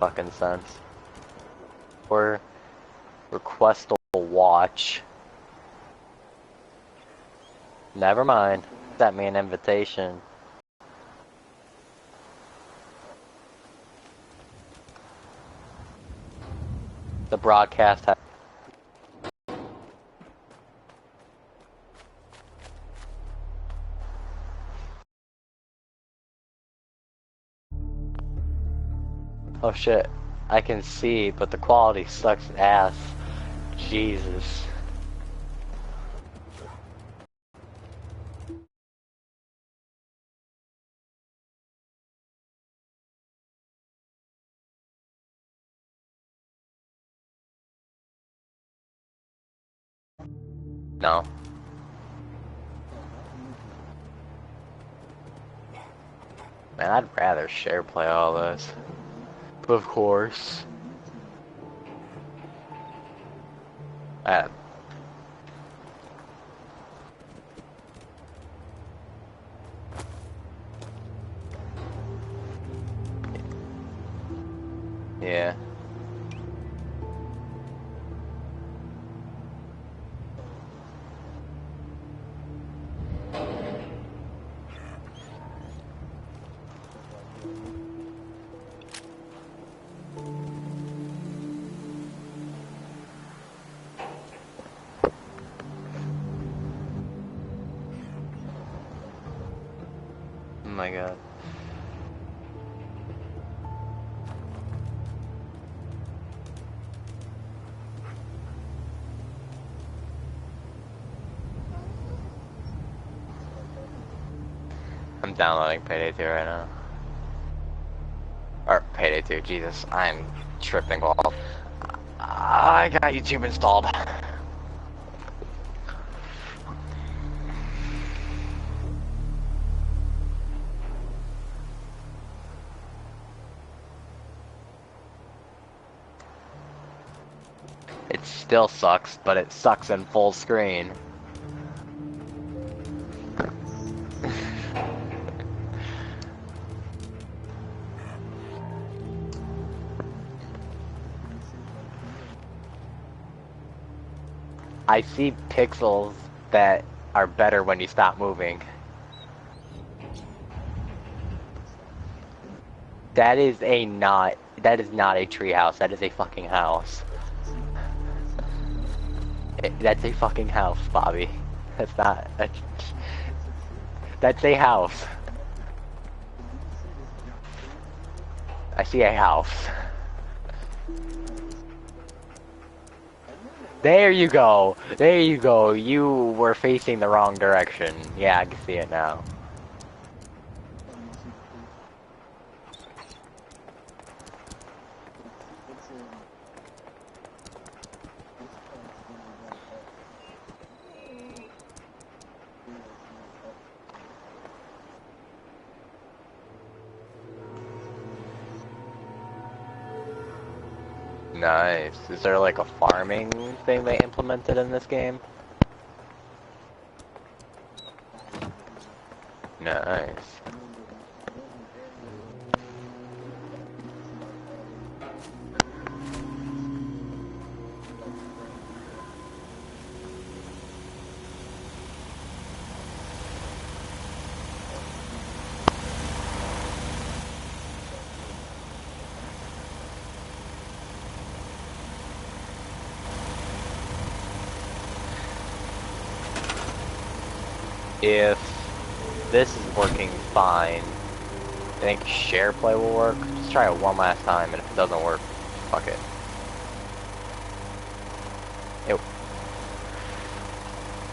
fucking sense. Or request a watch. Never mind. Sent me an invitation. The broadcast has... Oh shit. I can see, but the quality sucks ass. Jesus. No. Man, I'd rather share play all this. But of course. Yeah. Oh my god. I'm downloading Payday 2 right now. Or Payday 2, Jesus, I'm tripping balls. I got YouTube installed. It still sucks, but it sucks in full screen. I see pixels that are better when you stop moving. That is not a treehouse, that is a fucking house. That's a fucking house, Bobby. That's not that's a house. I see a house. There you go. There you go. You were facing the wrong direction. Yeah, I can see it now. Nice. Is there like a farming thing they implemented in this game? Nice. If this is working fine, I think share play will work. Just try it one last time, and if it doesn't work, fuck it.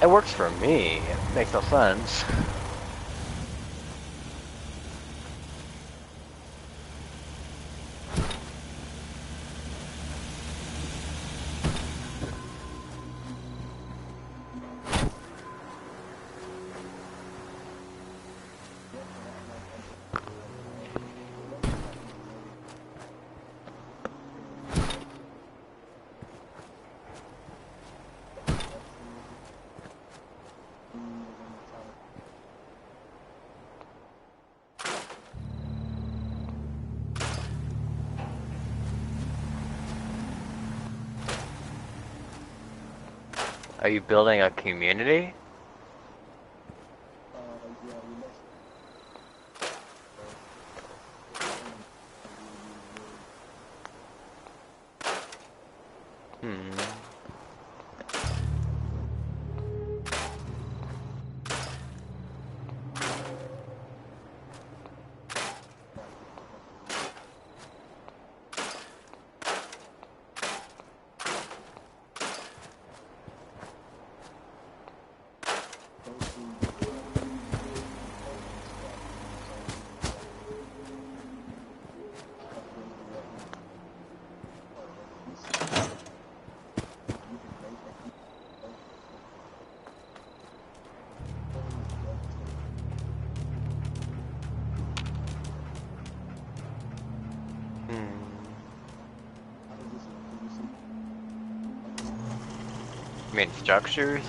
It works for me. It makes no sense. Are you building a community? Hmm. I mean structures?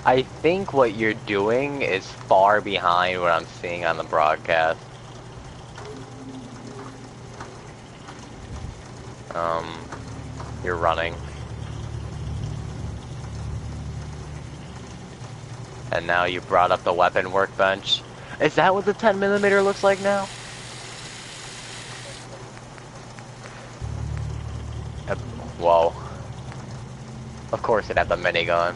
I think what you're doing is far behind what I'm seeing on the broadcast. You're running. And now you brought up the weapon workbench. Is that what the 10mm looks like now? Whoa. Of course it had the minigun.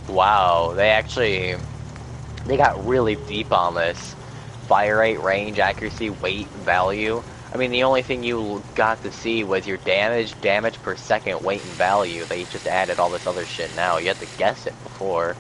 Wow, they got really deep on this. Fire rate, range, accuracy, weight, value. I mean, the only thing you got to see was your damage per second, weight, and value. They just added all this other shit now. You had to guess it before.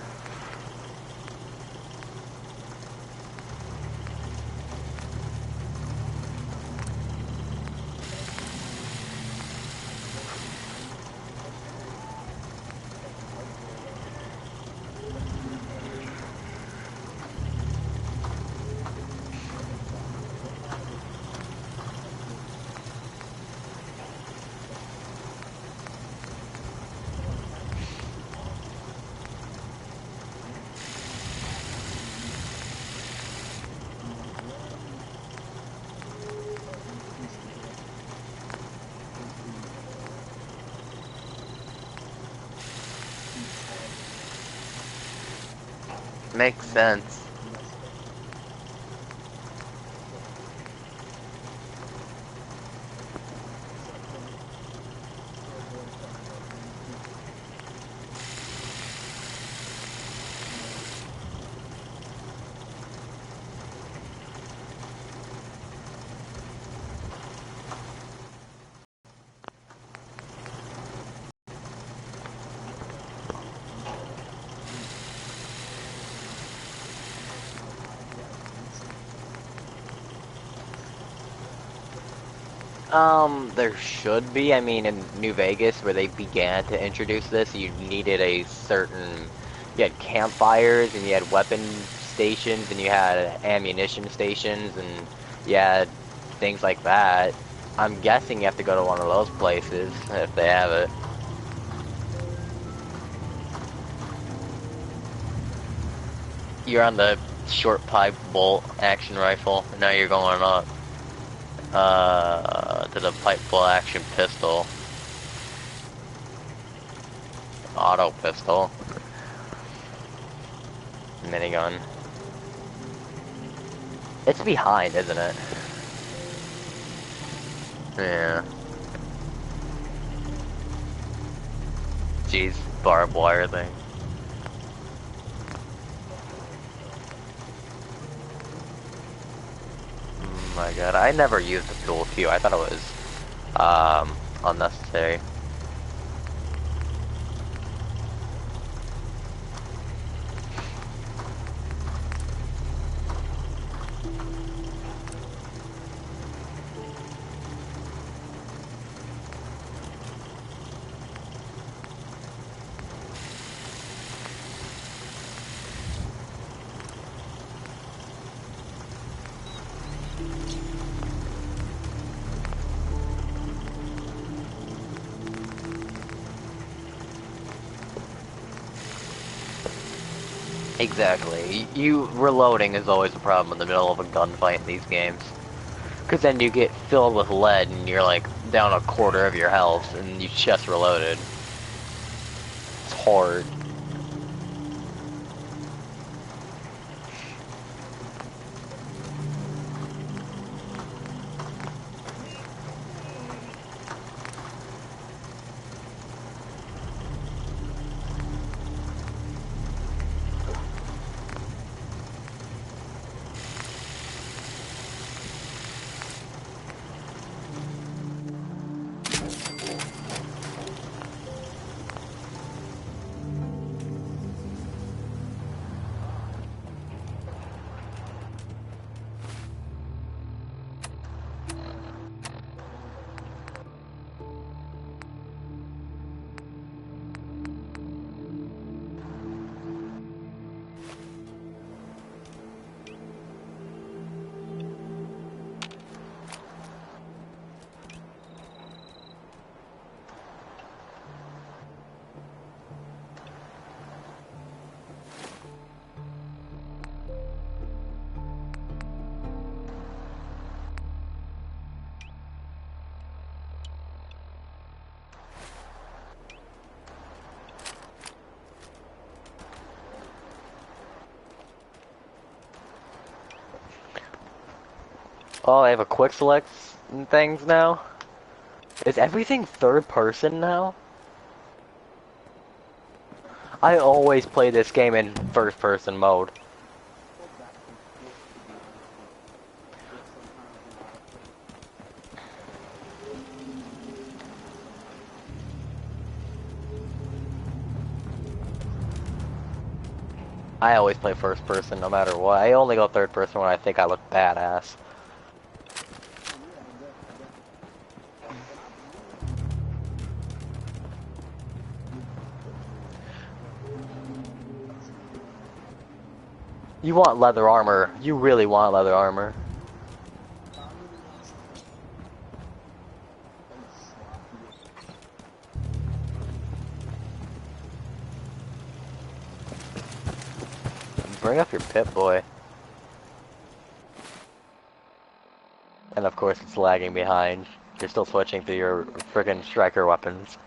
Makes sense. There should be. I mean, in New Vegas, where they began to introduce this, you needed a certain... You had campfires, and you had weapon stations, and you had ammunition stations, and you had things like that. I'm guessing you have to go to one of those places, if they have it. You're on the short pipe bolt action rifle, and now you're going up. To the pipe bolt action pistol. Auto pistol. Minigun. It's behind, isn't it? Yeah. Jeez, barbed wire thing. Oh my god, I never used the dual Q. I thought it was, unnecessary. Exactly. You reloading is always a problem in the middle of a gunfight in these games. Because then you get filled with lead and you're like down a quarter of your health and you just reloaded. It's hard. Oh, I have a quick select and things now? Is everything third person now? I always play this game in first person mode. I always play first person no matter what. I only go third person when I think I look badass. You want leather armor. You really want leather armor. Bring up your Pip-Boy. And of course it's lagging behind. You're still switching through your friggin' striker weapons.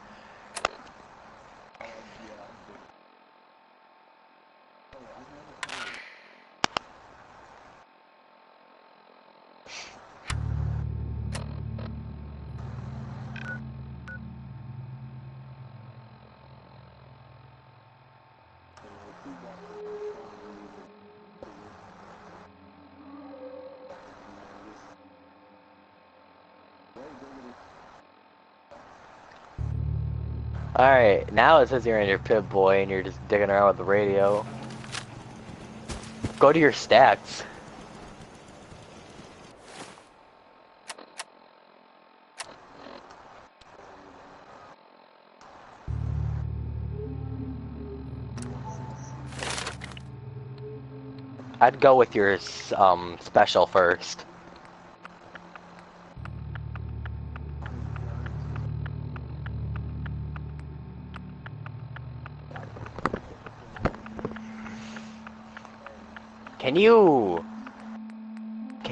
Alright, now it says you're in your Pip-Boy and you're just digging around with the radio. Go to your stats. I'd go with your special first. Can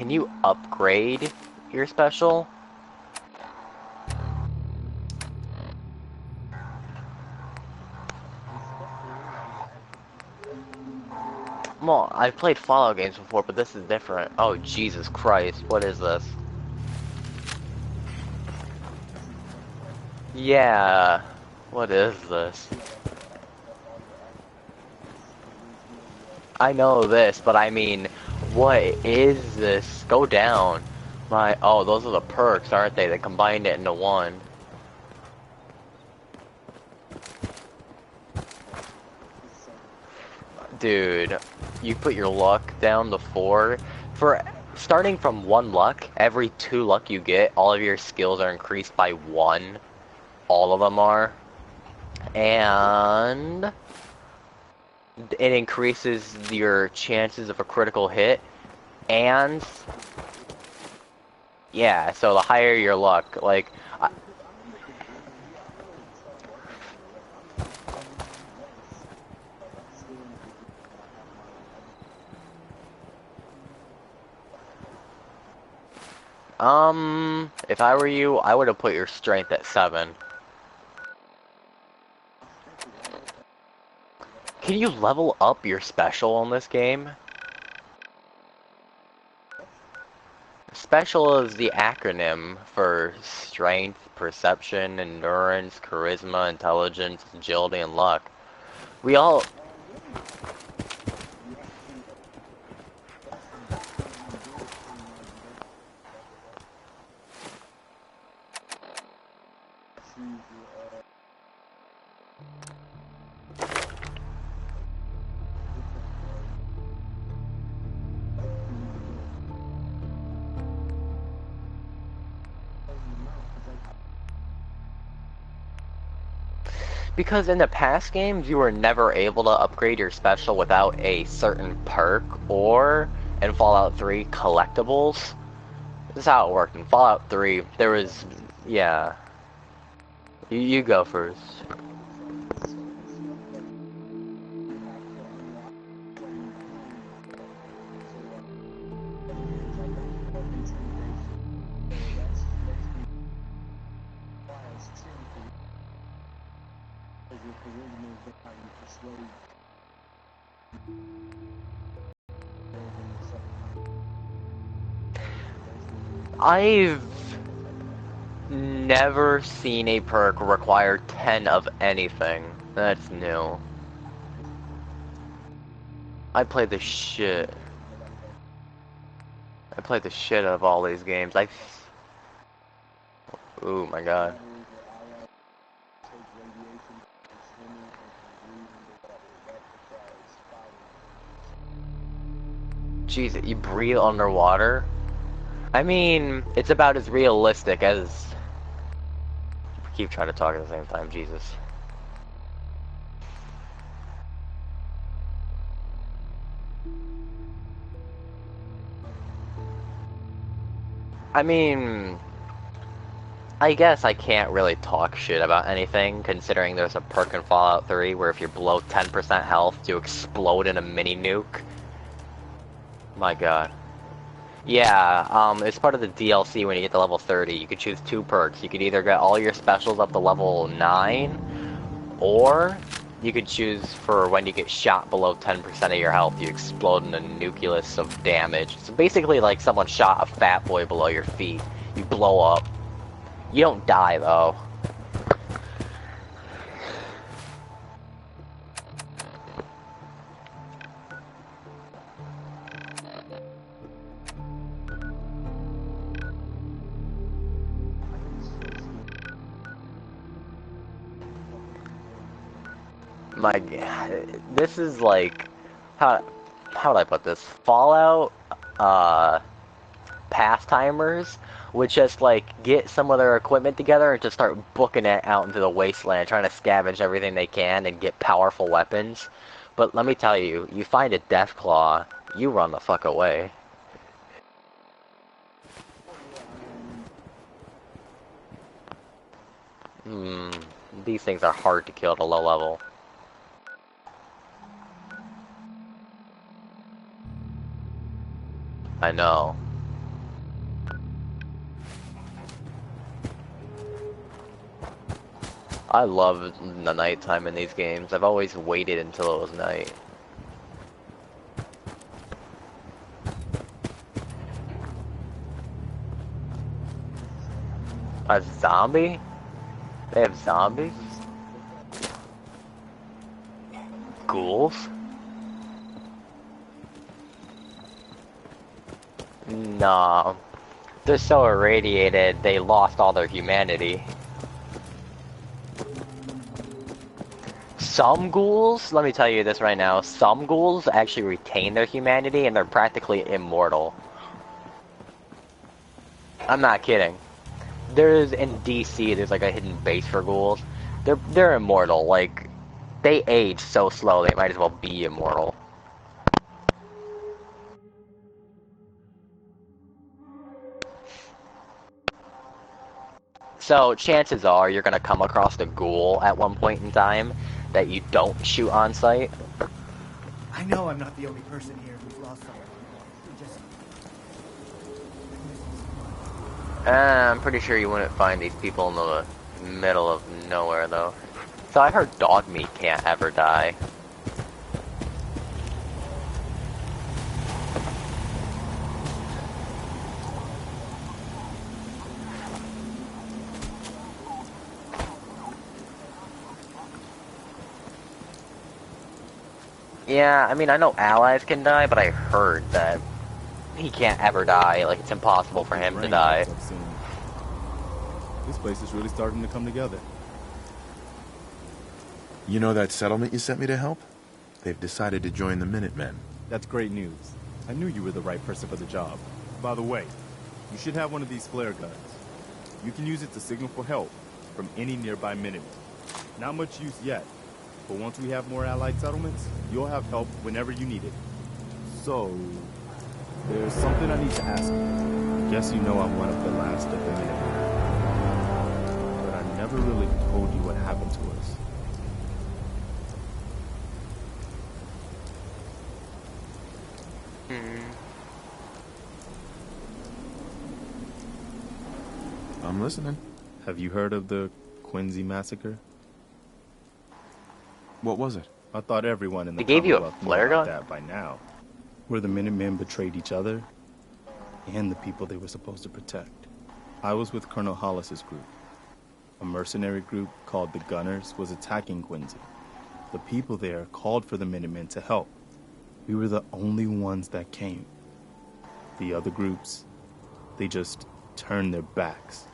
you upgrade your special? Well, I've played Fallout games before, but this is different. Oh, Jesus Christ, what is this? Yeah, what is this? I know this, but I mean, what is this? Go down. Oh, those are the perks, aren't they? They combined it into one. Dude, you put your luck down to 4. For starting from 1 luck, every 2 luck you get, all of your skills are increased by 1. All of them are. And it increases your chances of a critical hit. And yeah, so the higher your luck, like If I were you, I would have put your strength at 7. Can you level up your special in this game? Special is the acronym for strength, perception, endurance, charisma, intelligence, agility, and luck. We all... Because in the past games, you were never able to upgrade your special without a certain perk, or, in Fallout 3, collectibles. This is how it worked. In Fallout 3, there was... yeah. You go first. I've never seen a perk require 10 of anything. That's new. I played the shit. I played the shit out of all these games. Oh my god. Jeez, you breathe underwater? I mean, it's about as realistic as... Keep trying to talk at the same time, Jesus. I mean... I guess I can't really talk shit about anything, considering there's a perk in Fallout 3 where if you're below 10% health, you explode in a mini nuke. My god. Yeah, it's part of the DLC when you get to level 30. You could choose 2 perks. You could either get all your specials up to level 9, or you could choose for when you get shot below 10% of your health, you explode in a nucleus of damage. So basically like someone shot a fat boy below your feet. You blow up. You don't die, though. My god, this is like, how would I put this? Fallout, pastimers would just like get some of their equipment together and just start booking it out into the wasteland, trying to scavenge everything they can and get powerful weapons. But let me tell you, you find a Deathclaw, you run the fuck away. These things are hard to kill at a low level. I know. I love the nighttime in these games. I've always waited until it was night. A zombie? They have zombies? Ghouls? Nah. They're so irradiated, they lost all their humanity. Some ghouls, let me tell you this right now, some ghouls actually retain their humanity and they're practically immortal. I'm not kidding. There's, in DC, there's like a hidden base for ghouls. They're immortal, like, they age so slow they might as well be immortal. So, chances are you're gonna come across a ghoul at one point in time that you don't shoot on sight. I know I'm not the only person here who's lost someone. I'm pretty sure you wouldn't find these people in the middle of nowhere, though. So I heard dog meat can't ever die. Yeah, I mean, I know allies can die, but I heard that he can't ever die. Like, it's impossible for him to die. This place is really starting to come together. You know that settlement you sent me to help? They've decided to join the Minutemen. That's great news. I knew you were the right person for the job. By the way, you should have one of these flare guns. You can use it to signal for help from any nearby Minutemen. Not much use yet, but once we have more allied settlements, you'll have help whenever you need it. So, there's something I need to ask you. I guess you know I'm one of the last of the Minutemen. But I never really told you what happened to us. I'm listening. Have you heard of the Quincy massacre? What was it? I thought everyone in the They gave you a Commonwealth flare knew about gun? that by now. Where the Minutemen betrayed each other and the people they were supposed to protect. I was with Colonel Hollis's group. A mercenary group called the Gunners was attacking Quincy. The people there called for the Minutemen to help. We were the only ones that came. The other groups, they just turned their backs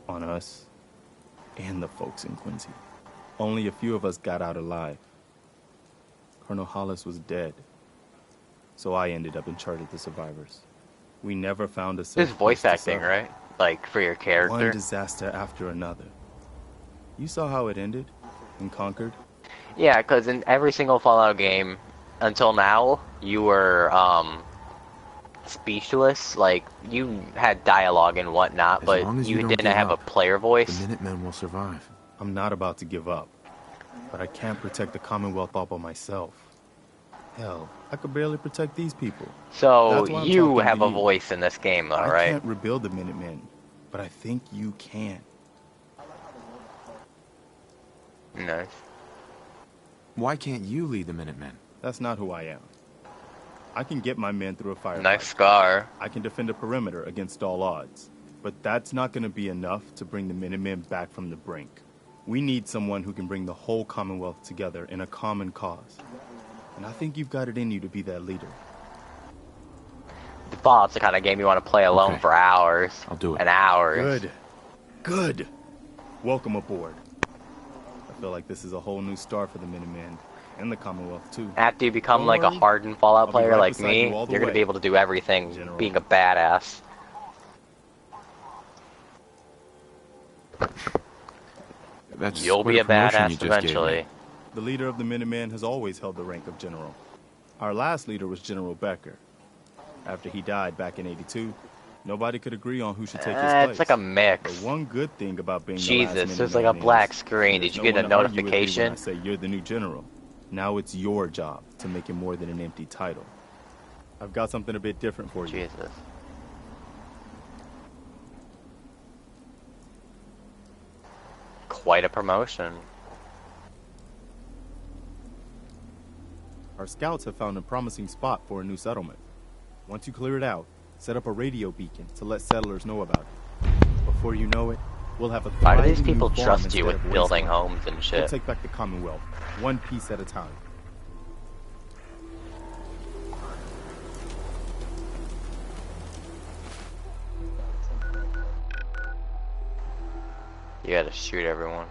on us and the folks in Quincy. Only a few of us got out alive. Colonel Hollis was dead, so I ended up in charge of the survivors. We never found a safe This is voice place to acting, settle. right? Like, for your character? One disaster after another. You saw how it ended in Concord? Yeah, because in every single Fallout game, until now, you were, speechless. Like, you had dialogue and whatnot, As but long as you don't didn't give have a up, player The voice. Minutemen will survive. I'm not about to give up, but I can't protect the Commonwealth all by myself. Hell, I could barely protect these people. So, That's why I'm you talking have to a you. voice in this game, though, I right? can't rebuild the Minutemen, but I think you can. Nice. Why can't you lead the Minutemen? That's not who I am. I can get my men through a firefight. Nice scar. I can defend a perimeter against all odds. But that's not going to be enough to bring the Minutemen back from the brink. We need someone who can bring the whole Commonwealth together in a common cause. And I think you've got it in you to be that leader. Fallout's the kind of game you want to play alone Okay. for hours. I'll do it. And hours. Good. Good. Welcome aboard. I feel like this is a whole new start for the Minutemen. And the Commonwealth, too. After you become Don't like a worry. hardened Fallout I'll be player right like beside me, you all the you're going to way, be able to do everything General. being a badass. That's You'll what be a promotion you badass just gave me. eventually. The leader of the Minutemen has always held the rank of general. Our last leader was General Becker. After he died back in '82, nobody could agree on who should take his place. It's like a mix. But one good thing about being the Jesus, last there's like a Minuteman black is screen. there's Did you no get a one to argue with me when notification? I say you're the new general. Now it's your job to make it more than an empty title. I've got something a bit different for you. Jesus. Quite a promotion. Our scouts have found a promising spot for a new settlement. Once you clear it out, set up a radio beacon to let settlers know about it. Before you know it, we'll have a Why do these thriving new people farm trust you instead with of building wasteland. homes and We'll shit? take back the Commonwealth, one piece at a time. You gotta shoot everyone.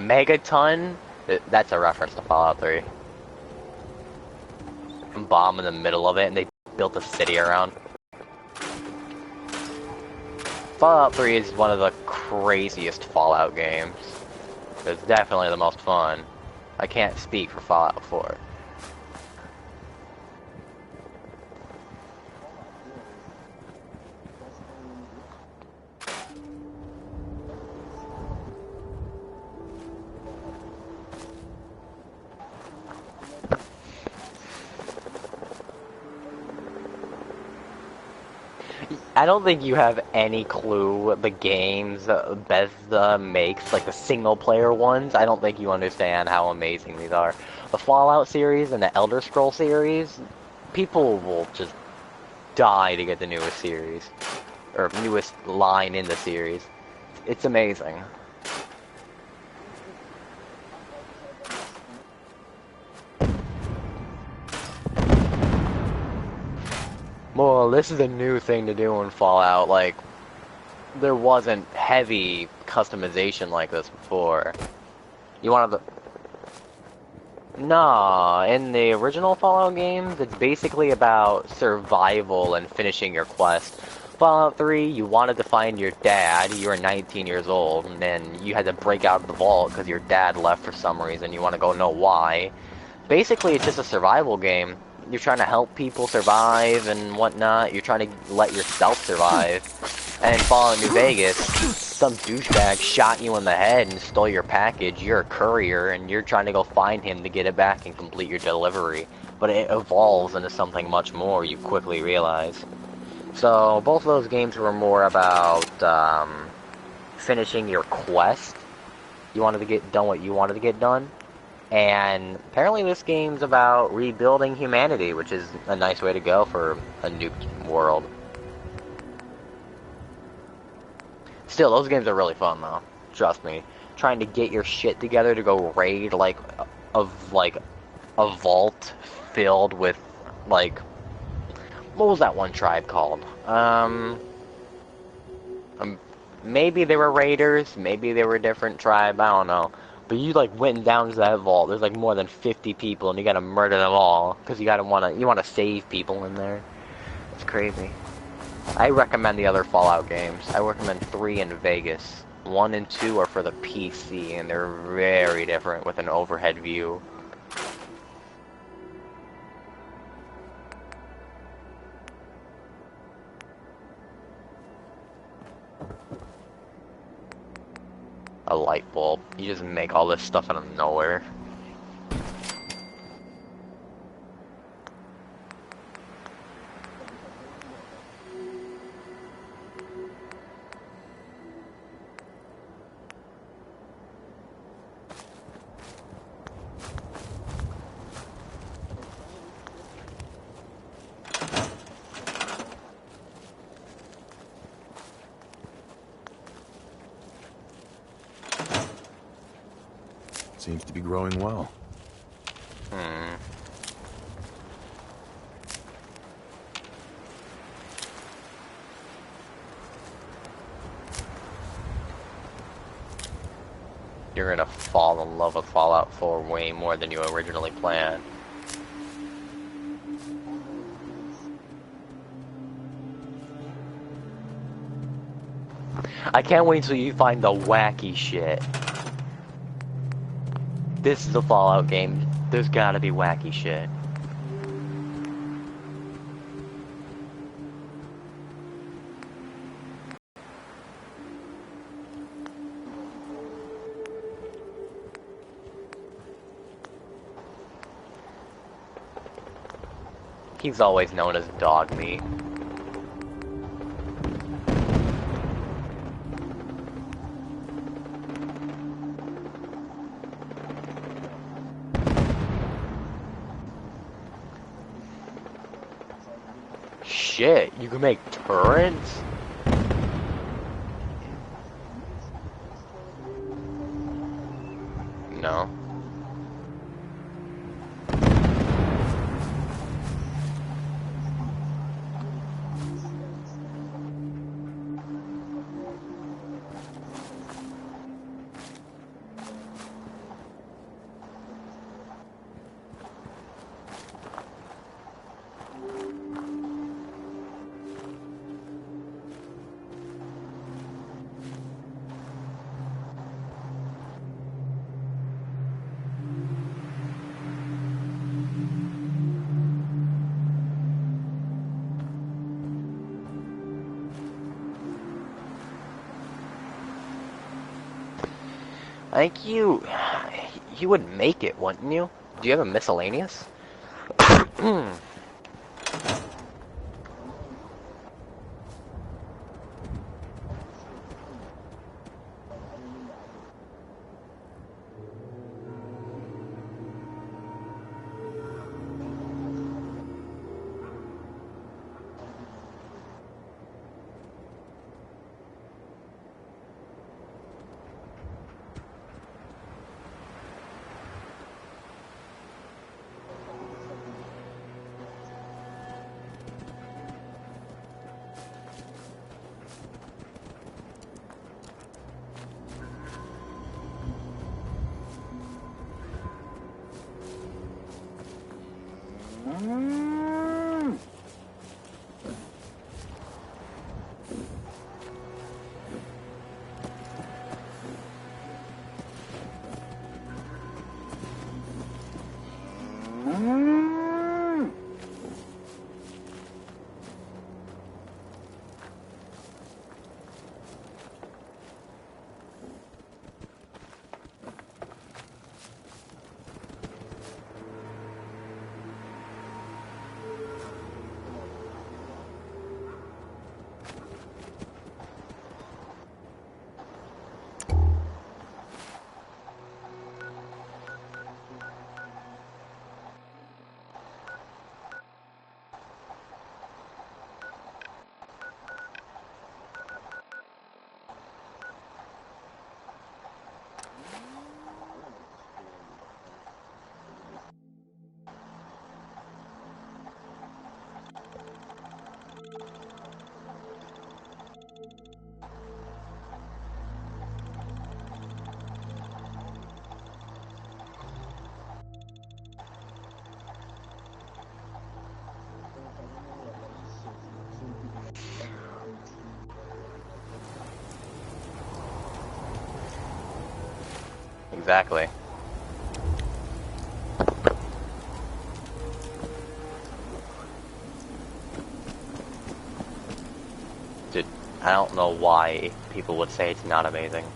Megaton, that's a reference to Fallout 3. Bomb in the middle of it, and they built a city around. Fallout 3 is one of the craziest Fallout games. It's definitely the most fun. I can't speak for Fallout 4. I don't think you have any clue the games Bethesda makes, like the single-player ones. I don't think you understand how amazing these are. The Fallout series and the Elder Scroll series, people will just die to get the newest series, or newest line in the series. It's amazing. Well, this is a new thing to do in Fallout. Like, there wasn't heavy customization like this before. You wanted the... Nah, in the original Fallout games, it's basically about survival and finishing your quest. Fallout 3, you wanted to find your dad, you were 19 years old, and then you had to break out of the vault because your dad left for some reason, you want to go know why. Basically, it's just a survival game. You're trying to help people survive and whatnot. You're trying to let yourself survive. And in Fallout New Vegas, some douchebag shot you in the head and stole your package. You're a courier, and you're trying to go find him to get it back and complete your delivery. But it evolves into something much more, you quickly realize. So, both of those games were more about finishing your quest. You wanted to get done what you wanted to get done. And apparently this game's about rebuilding humanity, which is a nice way to go for a nuked world. Still, those games are really fun though. Trust me. Trying to get your shit together to go raid like a vault filled with like, what was that one tribe called? Maybe they were raiders, maybe they were a different tribe, I don't know. But you like went down to that vault. There's like more than 50 people, and you gotta murder them all because you wanna save people in there. It's crazy. I recommend the other Fallout games. I recommend 3 and Vegas. 1 and 2 are for the PC, and they're very different with an overhead view. A light bulb. You just make all this stuff out of nowhere. Seems to be growing well. You're gonna fall in love with Fallout 4 way more than you originally planned. I can't wait till you find the wacky shit. This is a Fallout game. There's gotta be wacky shit. He's always known as dog meat. Shit, you can make turrets? No. I think you would make it, wouldn't you? Do you have a miscellaneous? Exactly. Dude, I don't know why people would say it's not amazing.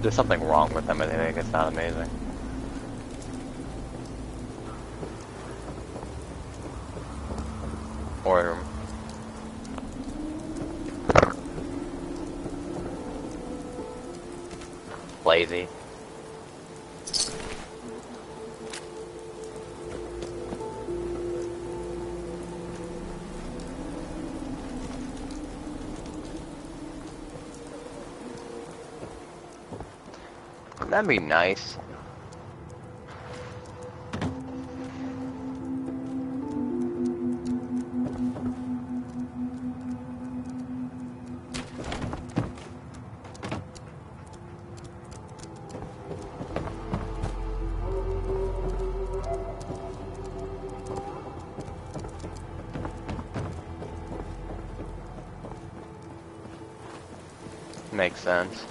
There's something wrong with them and they think it's not amazing. Or lazy. That'd be nice. Makes sense.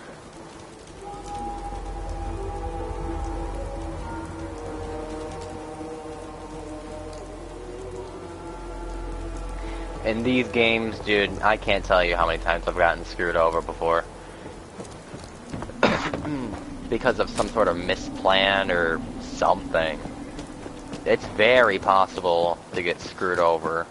In these games, dude, I can't tell you how many times I've gotten screwed over before. Because of some sort of misplan or something. It's very possible to get screwed over.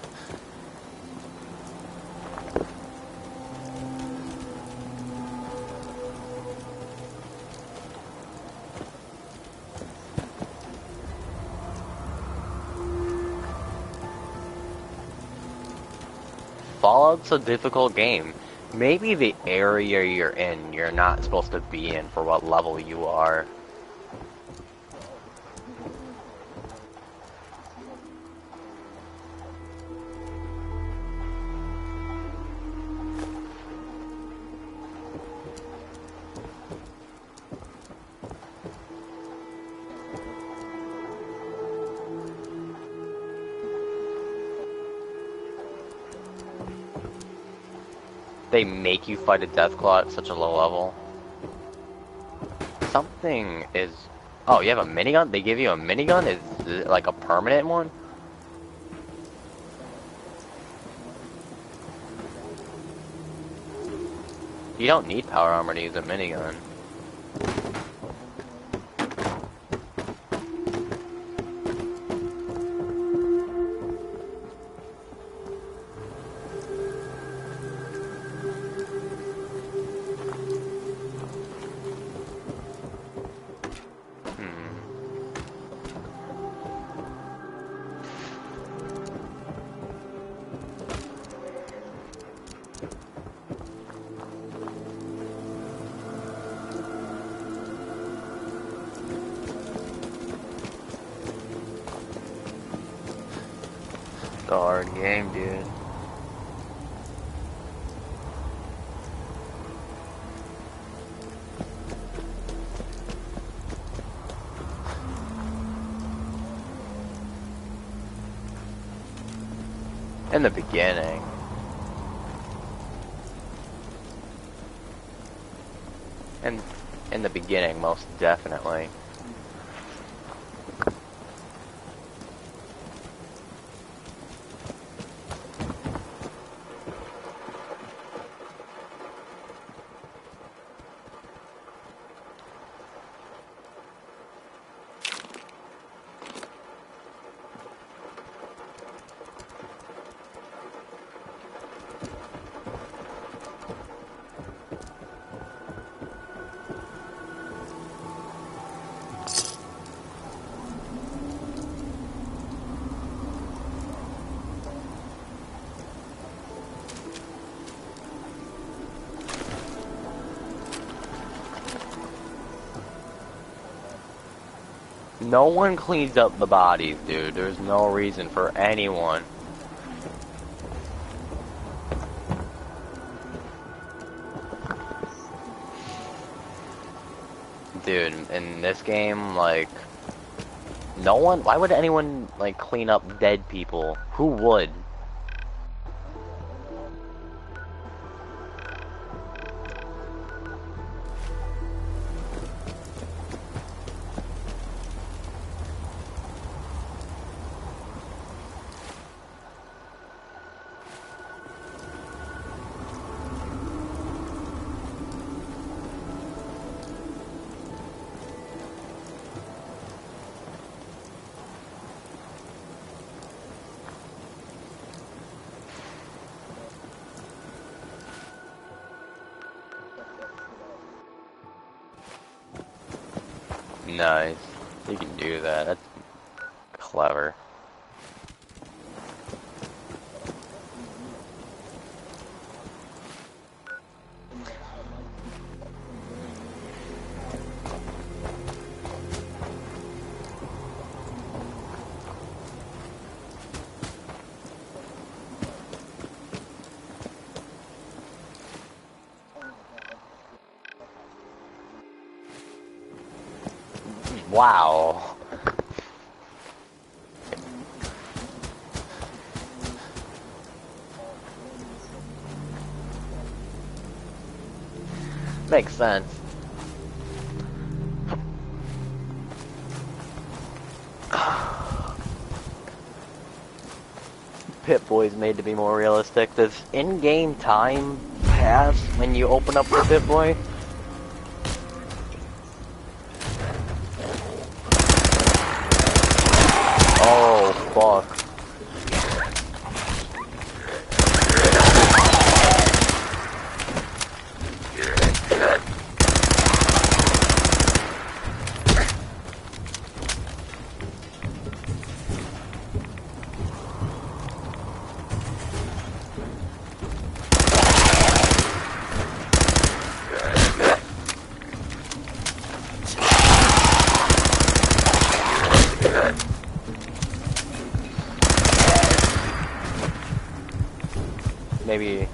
Fallout's a difficult game. Maybe the area you're in, you're not supposed to be in for what level you are. They make you fight a Deathclaw at such a low level. Something is... Oh, you have a minigun? They give you a minigun? Is it like a permanent one? You don't need power armor to use a minigun. It's a hard game, dude. In the beginning. And in the beginning, most definitely. No one cleans up the bodies, dude. There's no reason for anyone. Dude, in this game, like, no one, why would anyone, like, clean up dead people? Who would? Nice. You can do that. That's clever. Wow. Makes sense. Pip-Boy's made to be more realistic. Does in-game time pass when you open up the Pip-Boy? Oh, fuck. Maybe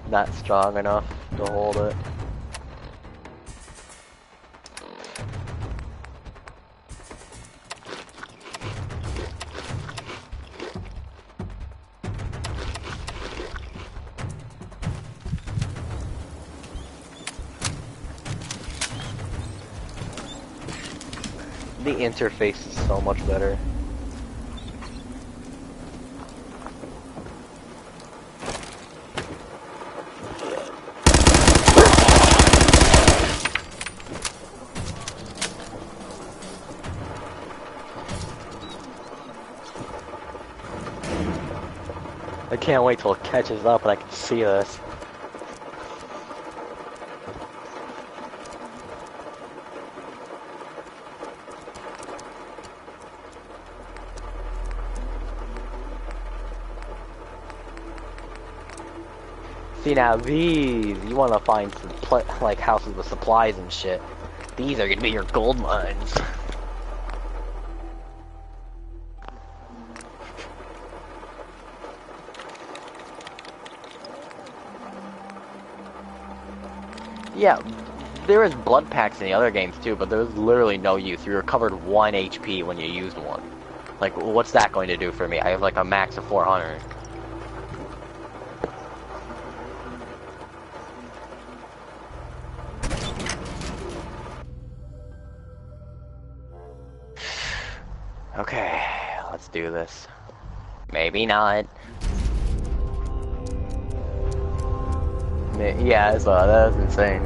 not strong enough to hold it. The interface is so much better. I can't wait till it catches up and I can see this. See now these, you want to find some like houses with supplies and shit. These are gonna be your gold mines. Yeah, there was blood packs in the other games too, but there was literally no use. You recovered 1 HP when you used one. Like, what's that going to do for me? I have like a max of 400. Okay, let's do this. Maybe not. Yeah, that was insane.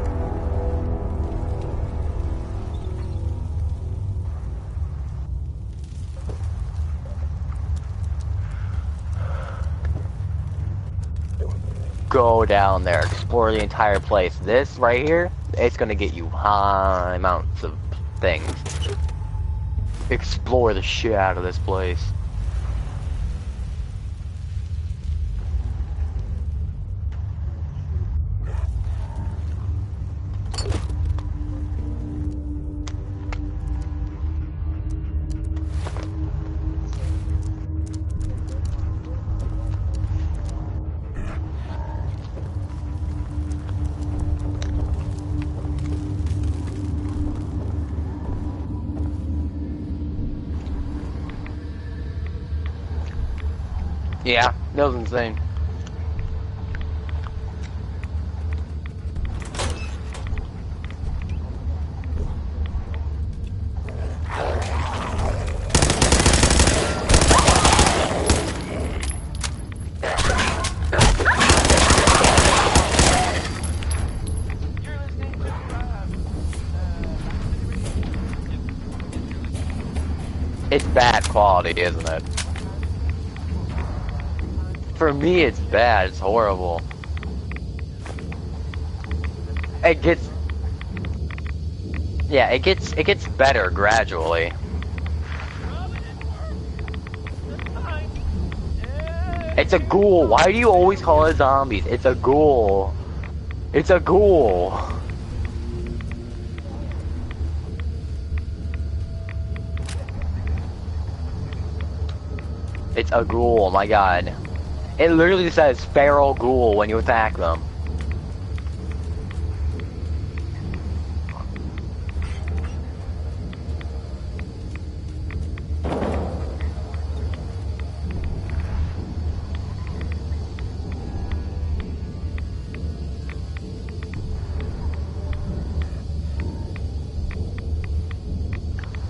Go down there, explore the entire place. This right here, it's gonna get you high amounts of things. Explore the shit out of this place. Yeah, that was insane. It's bad quality, isn't it? For me, it's bad. It's horrible. It gets... Yeah, it gets better gradually. It's a ghoul. Why do you always call it zombies? It's a ghoul. It's a ghoul. It's a ghoul, my god. It literally says feral ghoul when you attack them.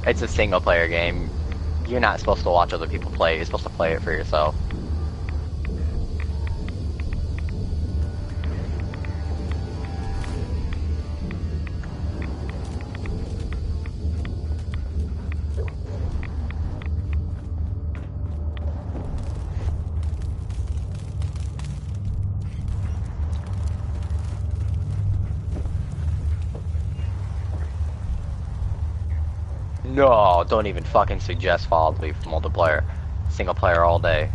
It's a single player game. You're not supposed to watch other people play, you're supposed to play it for yourself. No, don't even fucking suggest Fall Leaf multiplayer. Single player all day.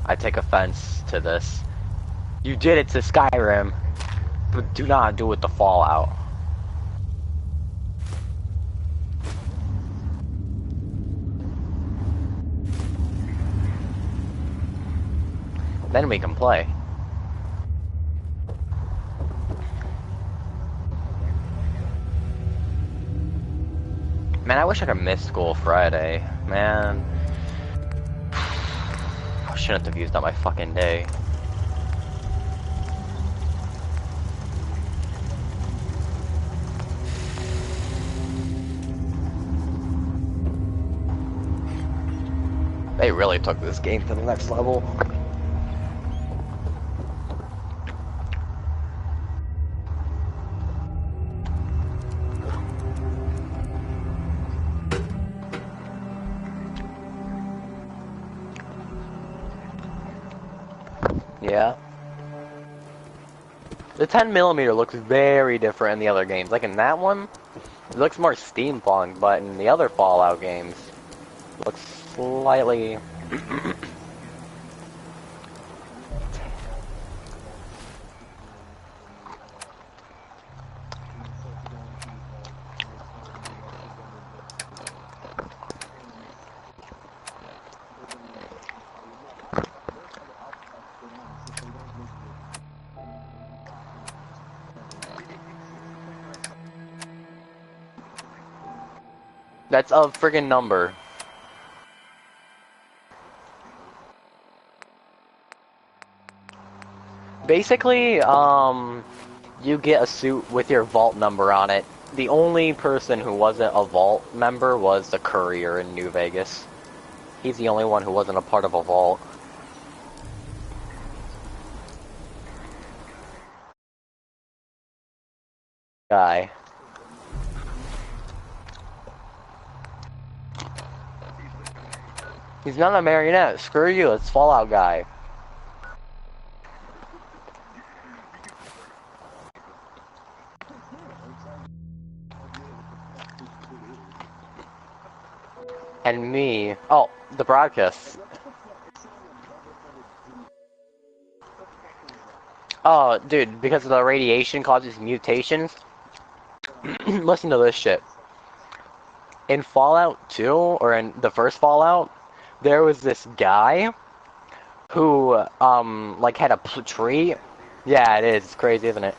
I take offense to this. You did it to Skyrim, but do not do it to Fallout. Then we can play. Man, I wish I could miss school Friday. Man. I shouldn't have used up my fucking day. They really took this game to the next level. Yeah. The 10mm looks very different in the other games. Like in that one, it looks more steampunk, but in the other Fallout games, it looks slightly... That's a friggin' number. Basically, you get a suit with your vault number on it. The only person who wasn't a vault member was the courier in New Vegas. He's the only one who wasn't a part of a vault. Guy. He's not a marionette. Screw you, it's Fallout guy. And me. Oh, the broadcast. Oh, dude, because of the radiation causes mutations. Listen to this shit. In Fallout 2, or in the first Fallout, there was this guy who, like had a tree. Yeah, it is. It's crazy, isn't it?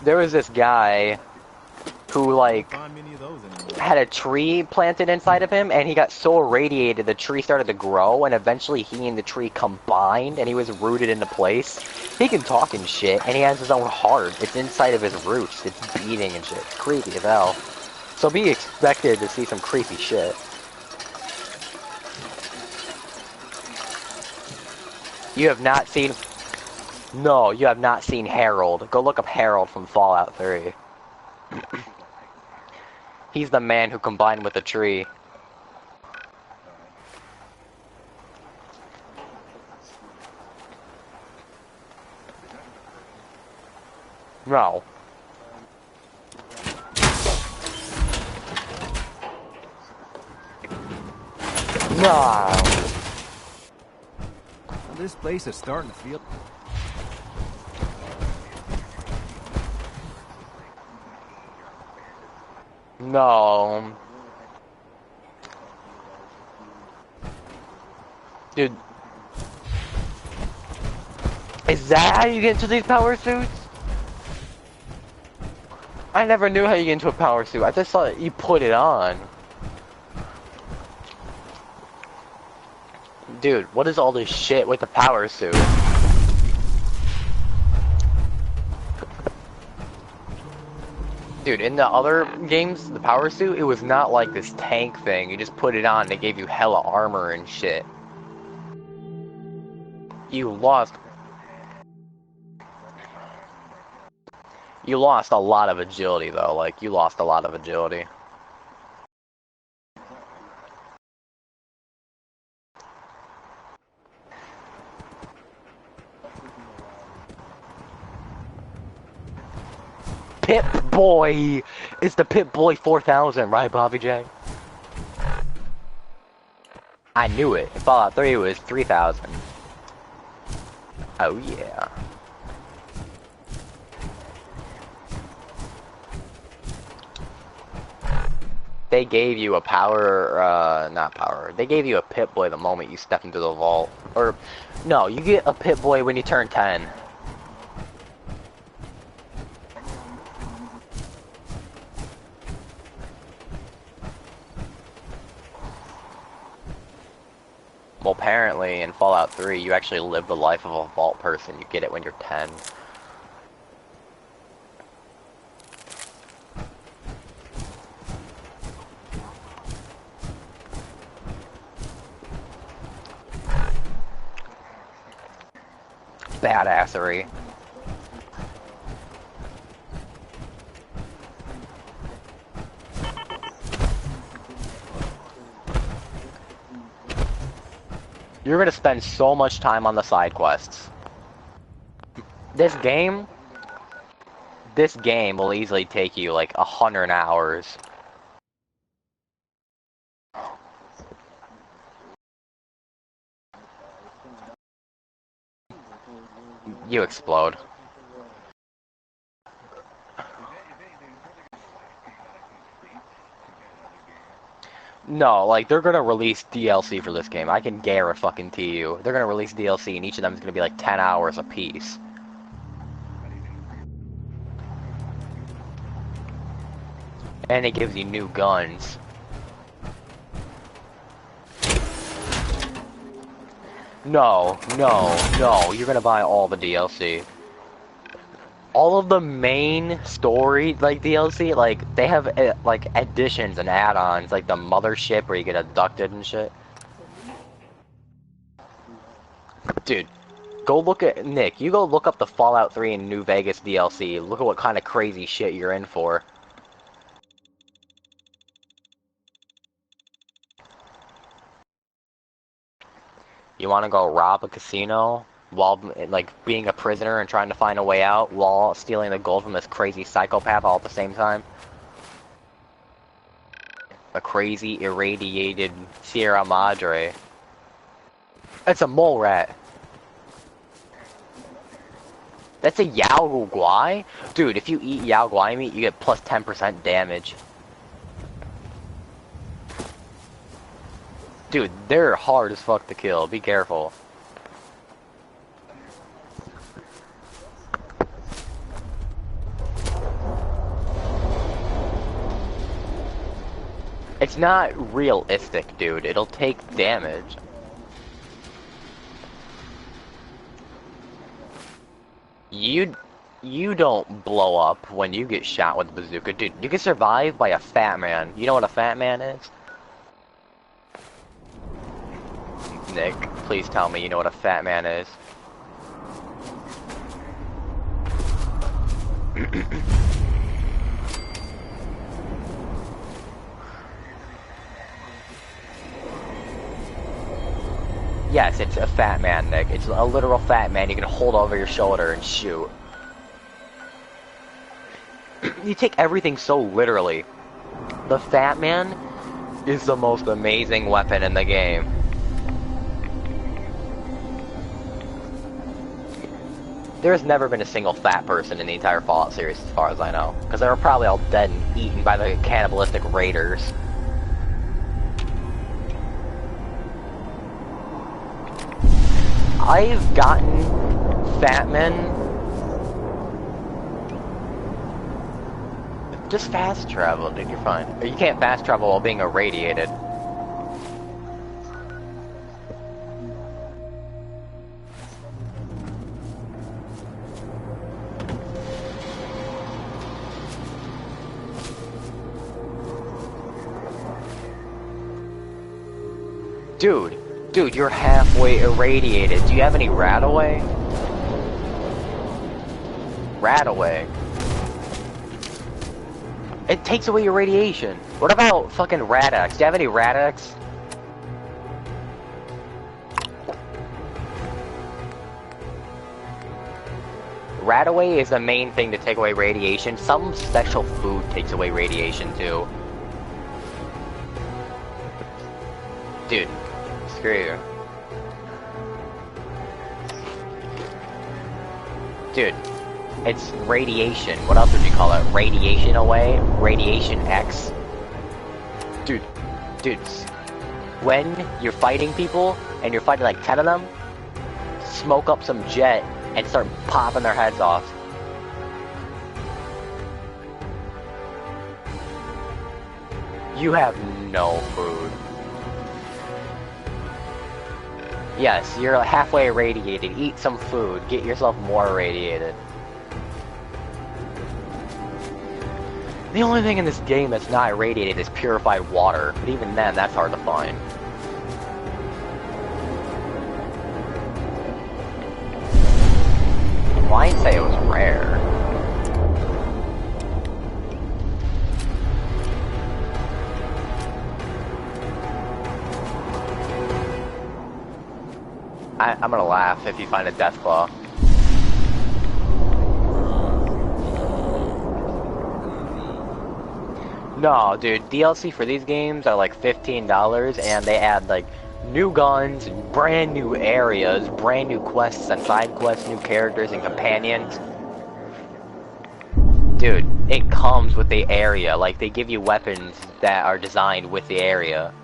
There was this guy who, like, had a tree planted inside of him, and he got so irradiated the tree started to grow, and eventually he and the tree combined, and he was rooted into place. He can talk and shit, and he has his own heart. It's inside of his roots. It's beating and shit. It's creepy as hell. So be expected to see some creepy shit. You have not seen... No, you have not seen Harold. Go look up Harold from Fallout 3. He's the man who combined with the tree. No. No. This place is starting to feel... No. Dude. Is that how you get into these power suits? I never knew how you get into a power suit. I just thought you put it on. Dude, what is all this shit with the power suit? Dude, in the other games, the power suit, it was not like this tank thing. You just put it on, they gave you hella armor and shit. You lost a lot of agility, though. Like, you lost a lot of agility. Pip-Boy! It's the Pip-Boy 4000, right, Bobby J? I knew it. In Fallout 3 it was 3000. Oh, yeah. They gave you a power, not power. They gave you a Pip-Boy the moment you step into the vault. Or, no, you get a Pip-Boy when you turn 10. Well, apparently in Fallout 3, you actually live the life of a vault person. You get it when you're 10. Badassery. You're gonna spend so much time on the side quests. This game will easily take you like 100 hours. You explode. No, like, they're gonna release DLC for this game. I can guarantee you. They're gonna release DLC, and each of them is gonna be like 10 hours a piece. And it gives you new guns. No, you're gonna buy all the DLC. All of the main story, like, DLC, like, they have, like, additions and add-ons, like the mothership where you get abducted and shit. Dude, go look at, Nick, you go look up the Fallout 3 and New Vegas DLC. Look at what kind of crazy shit you're in for. You wanna go rob a casino while, like, being a prisoner and trying to find a way out while stealing the gold from this crazy psychopath all at the same time? A crazy, irradiated Sierra Madre. It's a mole rat. That's a Yao Guai? Dude, if you eat Yao Guai meat, you get plus 10% damage. Dude, they're hard as fuck to kill. Be careful. It's not realistic, dude. It'll take damage. You don't blow up when you get shot with a bazooka. Dude, you can survive by a fat man. You know what a fat man is? Nick, please tell me you know what a fat man is. Yes, it's a fat man, Nick. It's a literal fat man you can hold over your shoulder and shoot. You take everything so literally. The fat man is the most amazing weapon in the game. There has never been a single fat person in the entire Fallout series, as far as I know. Because they were probably all dead and eaten by the cannibalistic raiders. I've gotten fat men. Just fast travel, dude, you're fine. You can't fast travel while being irradiated. Dude, you're halfway irradiated. Do you have any Radaway? Radaway. It takes away your radiation. What about fucking Rad-X? Do you have any Rad-X? Radaway is the main thing to take away radiation. Some special food takes away radiation too. Dude, screw you. Dude, it's radiation. What else would you call it? Radiation away? Radiation X? Dude, when you're fighting people, and you're fighting like 10 of them, smoke up some jet and start popping their heads off. You have no food. Yes, you're halfway irradiated. Eat some food. Get yourself more irradiated. The only thing in this game that's not irradiated is purified water, but even then, that's hard to find. Well, I didn't say it was rare. I'm gonna laugh if you find a death claw. No, dude, DLC for these games are like $15, and they add like new guns, brand new areas, brand new quests and side quests, new characters and companions. Dude, it comes with the area. Like, they give you weapons that are designed with the area.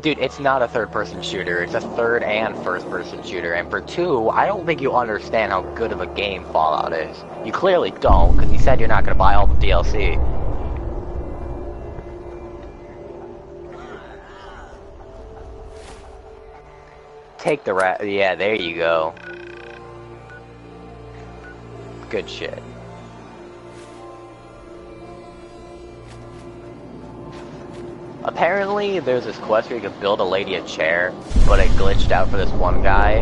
Dude, it's not a third-person shooter. It's a third and first-person shooter. And for 2, I don't think you understand how good of a game Fallout is. You clearly don't, because you said you're not going to buy all the DLC. Take the rat. Yeah, there you go. Good shit. Apparently, there's this quest where you could build a lady a chair, but it glitched out for this one guy.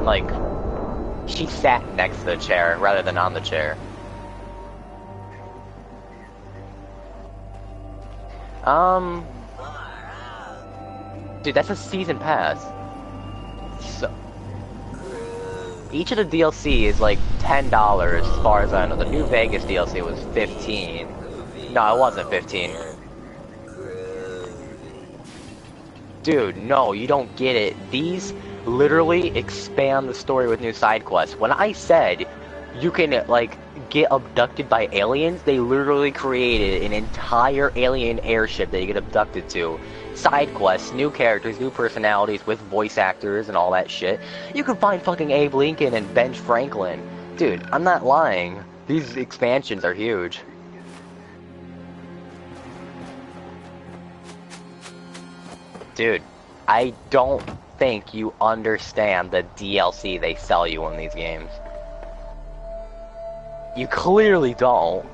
Like, she sat next to the chair rather than on the chair. Dude, that's a season pass. So, each of the DLC is like $10 as far as I know. The New Vegas DLC was $15. No, it wasn't 15. Dude, no, you don't get it. These literally expand the story with new side quests. When I said you can, like, get abducted by aliens, they literally created an entire alien airship that you get abducted to. Side quests, new characters, new personalities with voice actors and all that shit. You can find fucking Abe Lincoln and Ben Franklin. Dude, I'm not lying. These expansions are huge. Dude, I don't think you understand the DLC they sell you in these games. You clearly don't.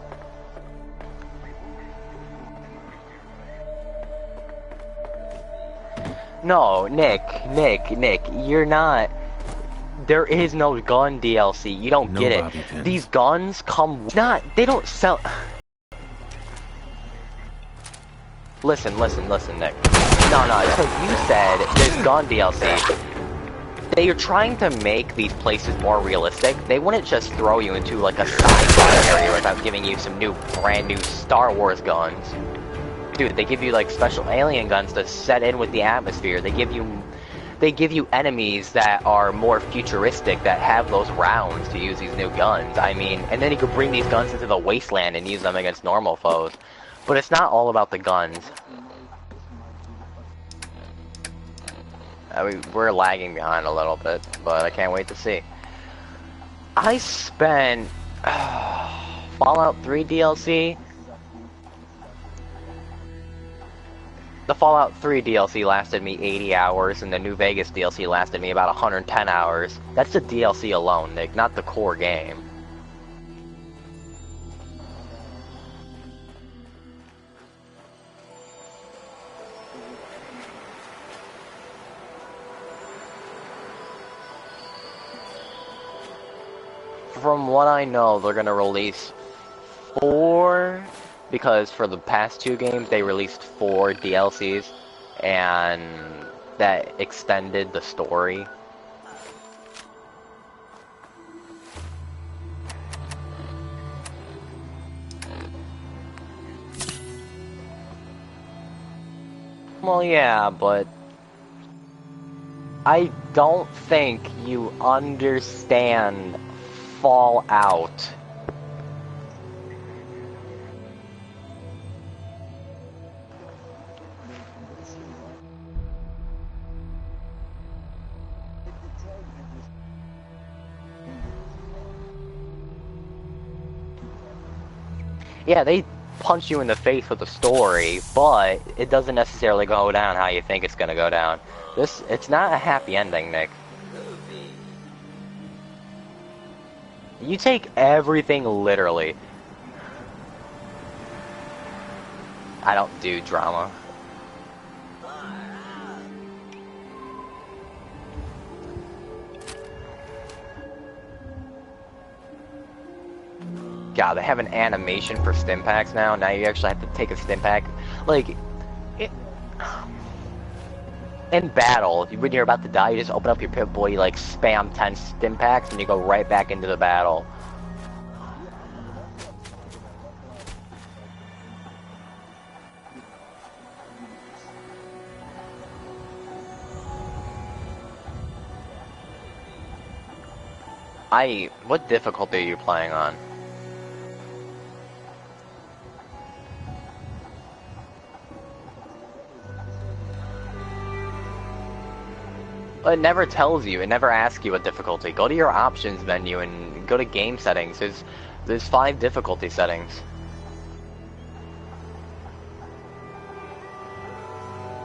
No, Nick, you're not... There is no gun DLC. You don't get it. These guns come... They don't sell... Listen, Nick. No, so you said there's gun DLC. They are trying to make these places more realistic. They wouldn't just throw you into like a sci-fi area without giving you some brand new Star Wars guns. Dude, they give you like special alien guns to set in with the atmosphere. They give you enemies that are more futuristic, that have those rounds to use these new guns. I mean, and then you could bring these guns into the wasteland and use them against normal foes. But it's not all about the guns. We're lagging behind a little bit, but I can't wait to see. I spent Fallout 3 DLC. The Fallout 3 DLC lasted me 80 hours, and the New Vegas DLC lasted me about 110 hours. That's the DLC alone, Nick, not the core game. From what I know, they're gonna release 4, because for the past 2 games they released 4 DLCs, and that extended the story. Well, yeah, but I don't think you understand Fallout. Yeah, they punch you in the face with the story, but it doesn't necessarily go down how you think it's gonna go down. It's not a happy ending, Nick. You take everything literally. I don't do drama. God, they have an animation for stim packs now. Now you actually have to take a stim pack. Like, in battle, when you're about to die, you just open up your Pip-Boy, you like spam 10 stim packs, and you go right back into the battle. What difficulty are you playing on? It never tells you. It never asks you what difficulty. Go to your options menu and go to game settings. There's 5 difficulty settings.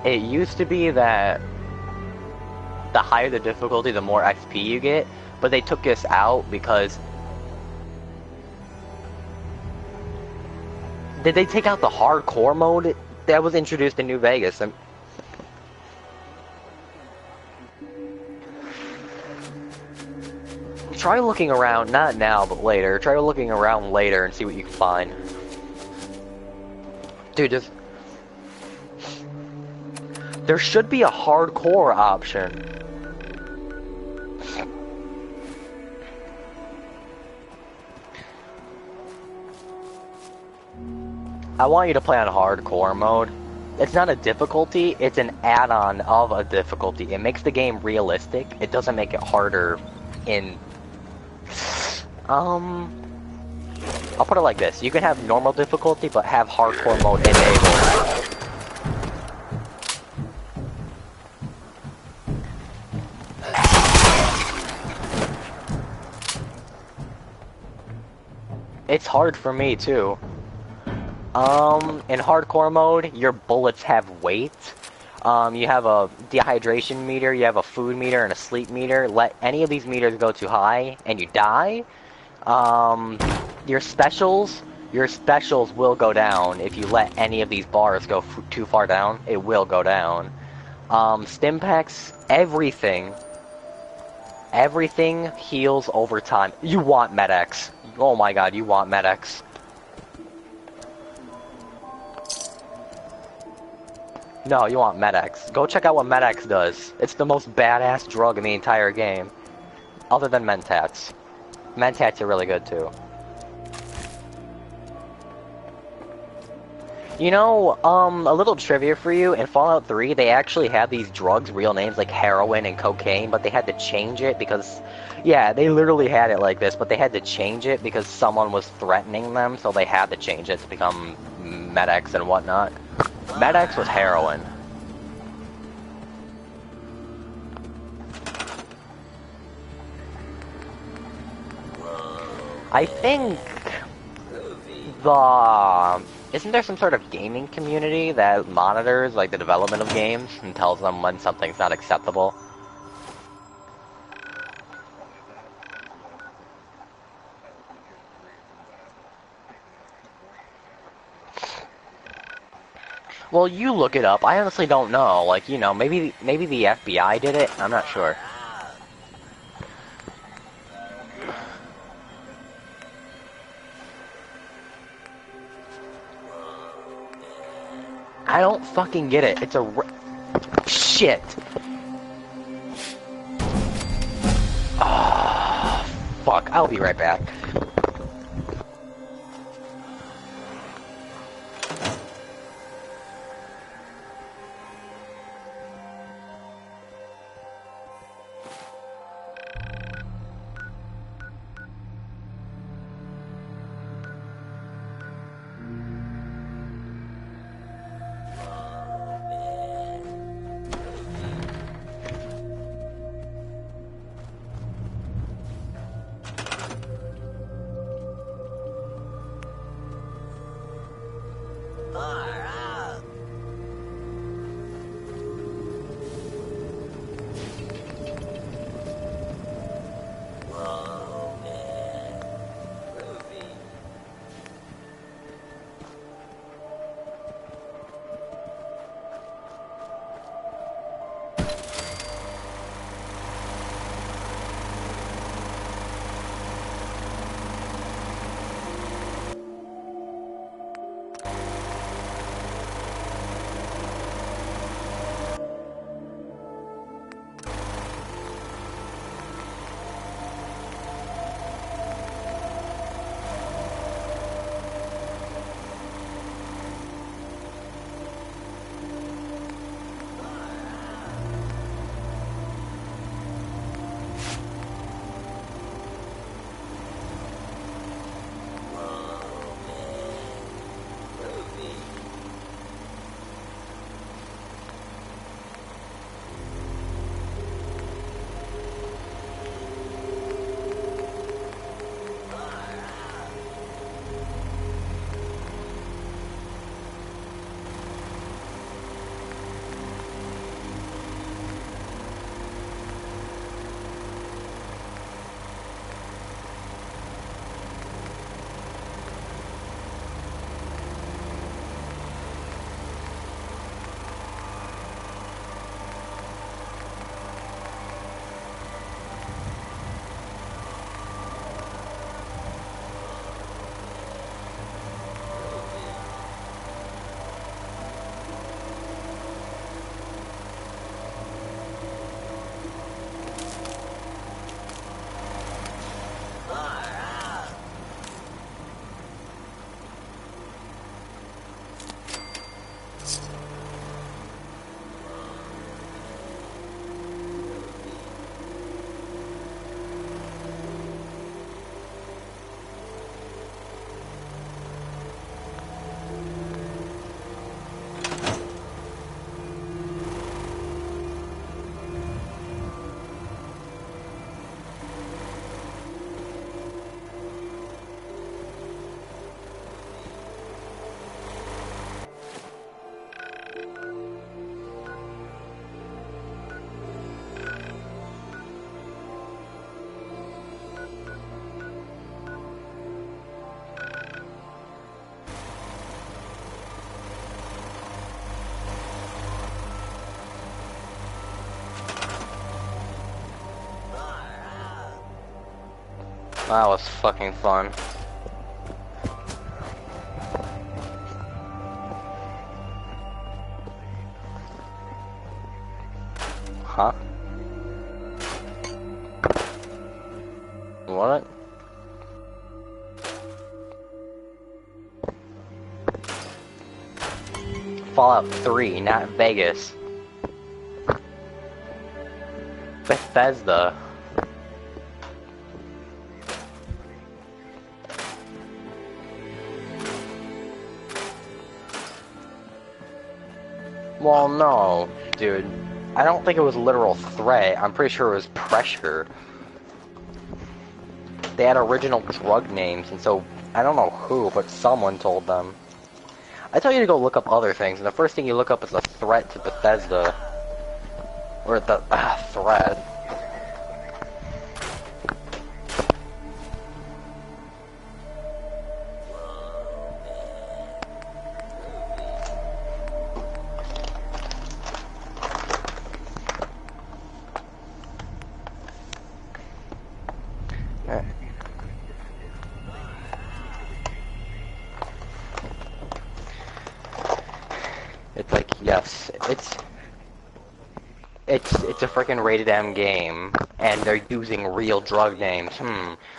It used to be that the higher the difficulty, the more XP you get, but they took this out because... Did they take out the hardcore mode? That was introduced in New Vegas. Try looking around, not now, but later. Try looking around later and see what you can find. Dude, there should be a hardcore option. I want you to play on hardcore mode. It's not a difficulty, it's an add-on of a difficulty. It makes the game realistic. It doesn't make it harder in... I'll put it like this. You can have normal difficulty, but have hardcore mode enabled. It's hard for me, too. In hardcore mode, your bullets have weight. You have a dehydration meter, you have a food meter, and a sleep meter. Let any of these meters go too high, and you die. Your specials will go down if you let any of these bars go too far down. It will go down. Stim packs, everything heals over time. You want Med-X. Oh my god, you want Med-X. No, you want Med-X. Go check out what Med-X does. It's the most badass drug in the entire game. Other than Mentats. Mentats are really good too. You know, a little trivia for you, in Fallout 3, they actually had these drugs, real names like heroin and cocaine, but they had to change it because, yeah, they literally had it like this, but they had to change it because someone was threatening them, so they had to change it to become Med-X and whatnot. Med-X was heroin. I think isn't there some sort of gaming community that monitors like the development of games and tells them when something's not acceptable? Well, you look it up. I honestly don't know. Like, you know, maybe the FBI did it. I'm not sure. I don't fucking get it. It's a shit. Ah, fuck. I'll be right back. That was fucking fun. Huh? What? Fallout 3, not Vegas. Bethesda. Well, no, dude. I don't think it was a literal threat. I'm pretty sure it was pressure. They had original drug names, and so I don't know who, but someone told them. I tell you to go look up other things, and the first thing you look up is a threat to Bethesda. Or the threat. It's like, yes, it's a freaking rated M game, and they're using real drug names.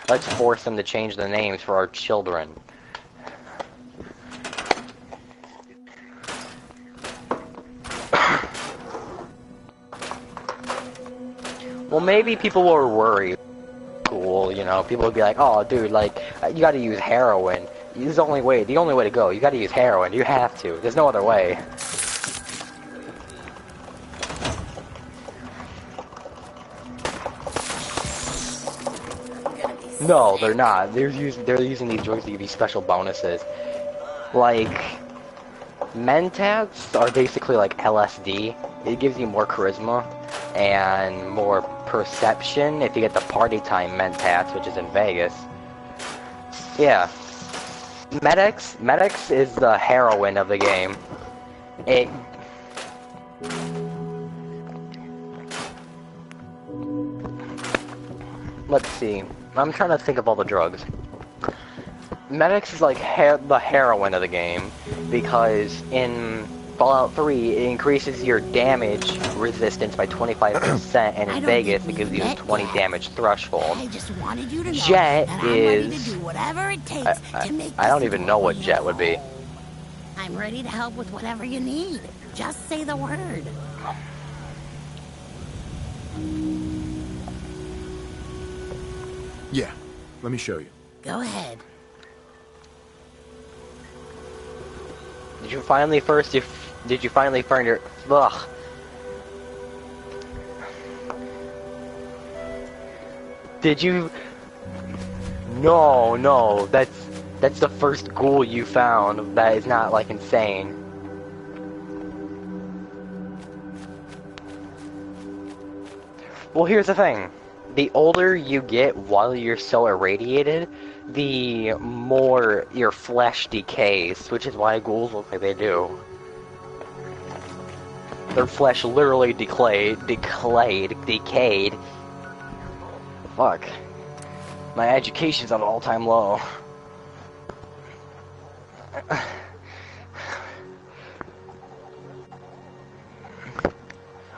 Let's force them to change the names for our children. Well, maybe people were worried. Cool, you know, people would be like, oh, dude, like, you gotta use heroin. This is the only way to go. You gotta use heroin. You have to. There's no other way. No, they're not. They're using these drugs to give you special bonuses. Like, Mentats are basically like LSD. It gives you more charisma and more perception if you get the party time Mentats, which is in Vegas. Yeah. Medics is the heroine of the game. Let's see. I'm trying to think of all the drugs. Medics is like the heroine of the game, because in Fallout 3 it increases your damage resistance by 25%, and in Vegas it gives you a 20 damage threshold. I just wanted you to know Jet that I'm ready to do whatever it takes to make I don't this even know what cool. Jet would be. I'm ready to help with whatever you need. Just say the word. Yeah, let me show you. Go ahead. Did you finally find your ugh? Did you? No, that's the first ghoul you found. That is not like insane. Well, here's the thing. The older you get while you're so irradiated, the more your flesh decays, which is why ghouls look like they do. Their flesh literally decayed. Fuck. My education's at an all-time low.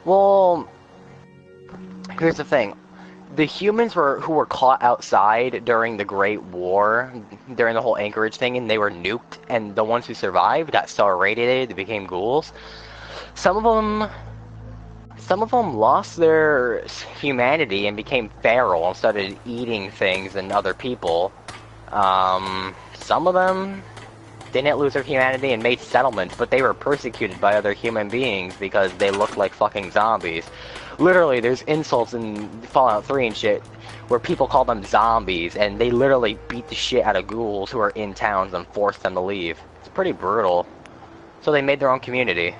Well, here's the thing. The humans who were caught outside during the Great War, during the whole Anchorage thing, and they were nuked, and the ones who survived got so irradiated they became ghouls. Some of them lost their humanity and became feral and started eating things and other people. Some of them didn't lose their humanity and made settlements, but they were persecuted by other human beings because they looked like fucking zombies. Literally, there's insults in Fallout 3 and shit where people call them zombies, and they literally beat the shit out of ghouls who are in towns and force them to leave. It's pretty brutal. So they made their own community.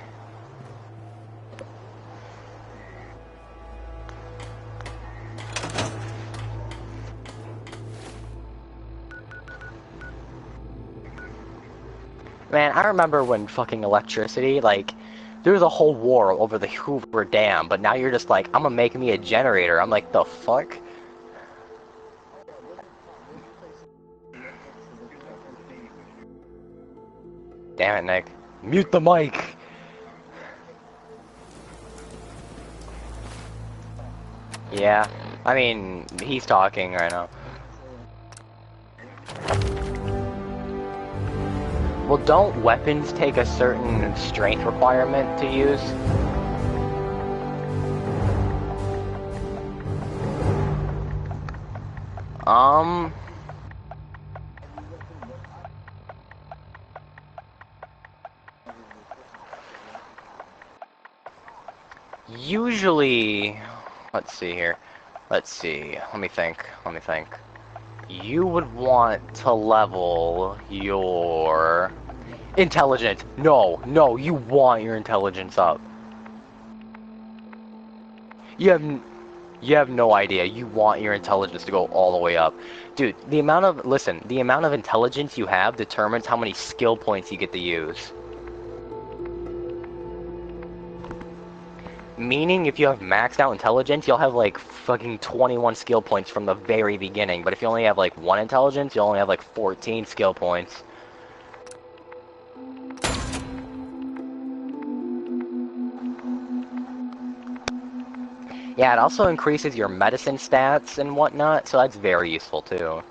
Man, I remember when fucking electricity, like, there was a whole war over the Hoover Dam, but now you're just like, I'm gonna make me a generator. I'm like, the fuck? Damn it, Nick. Mute the mic! Yeah, I mean, he's talking right now. Well, don't weapons take a certain strength requirement to use? Usually, let's see here. Let's see. Let me think. You would want to level your intelligence. No, you want your intelligence up. You have no idea. You want your intelligence to go all the way up. Dude, the amount of intelligence you have determines how many skill points you get to use. Meaning, if you have maxed out intelligence, you'll have like fucking 21 skill points from the very beginning. But if you only have like 1 intelligence, you'll only have like 14 skill points. Yeah, it also increases your medicine stats and whatnot, so that's very useful too.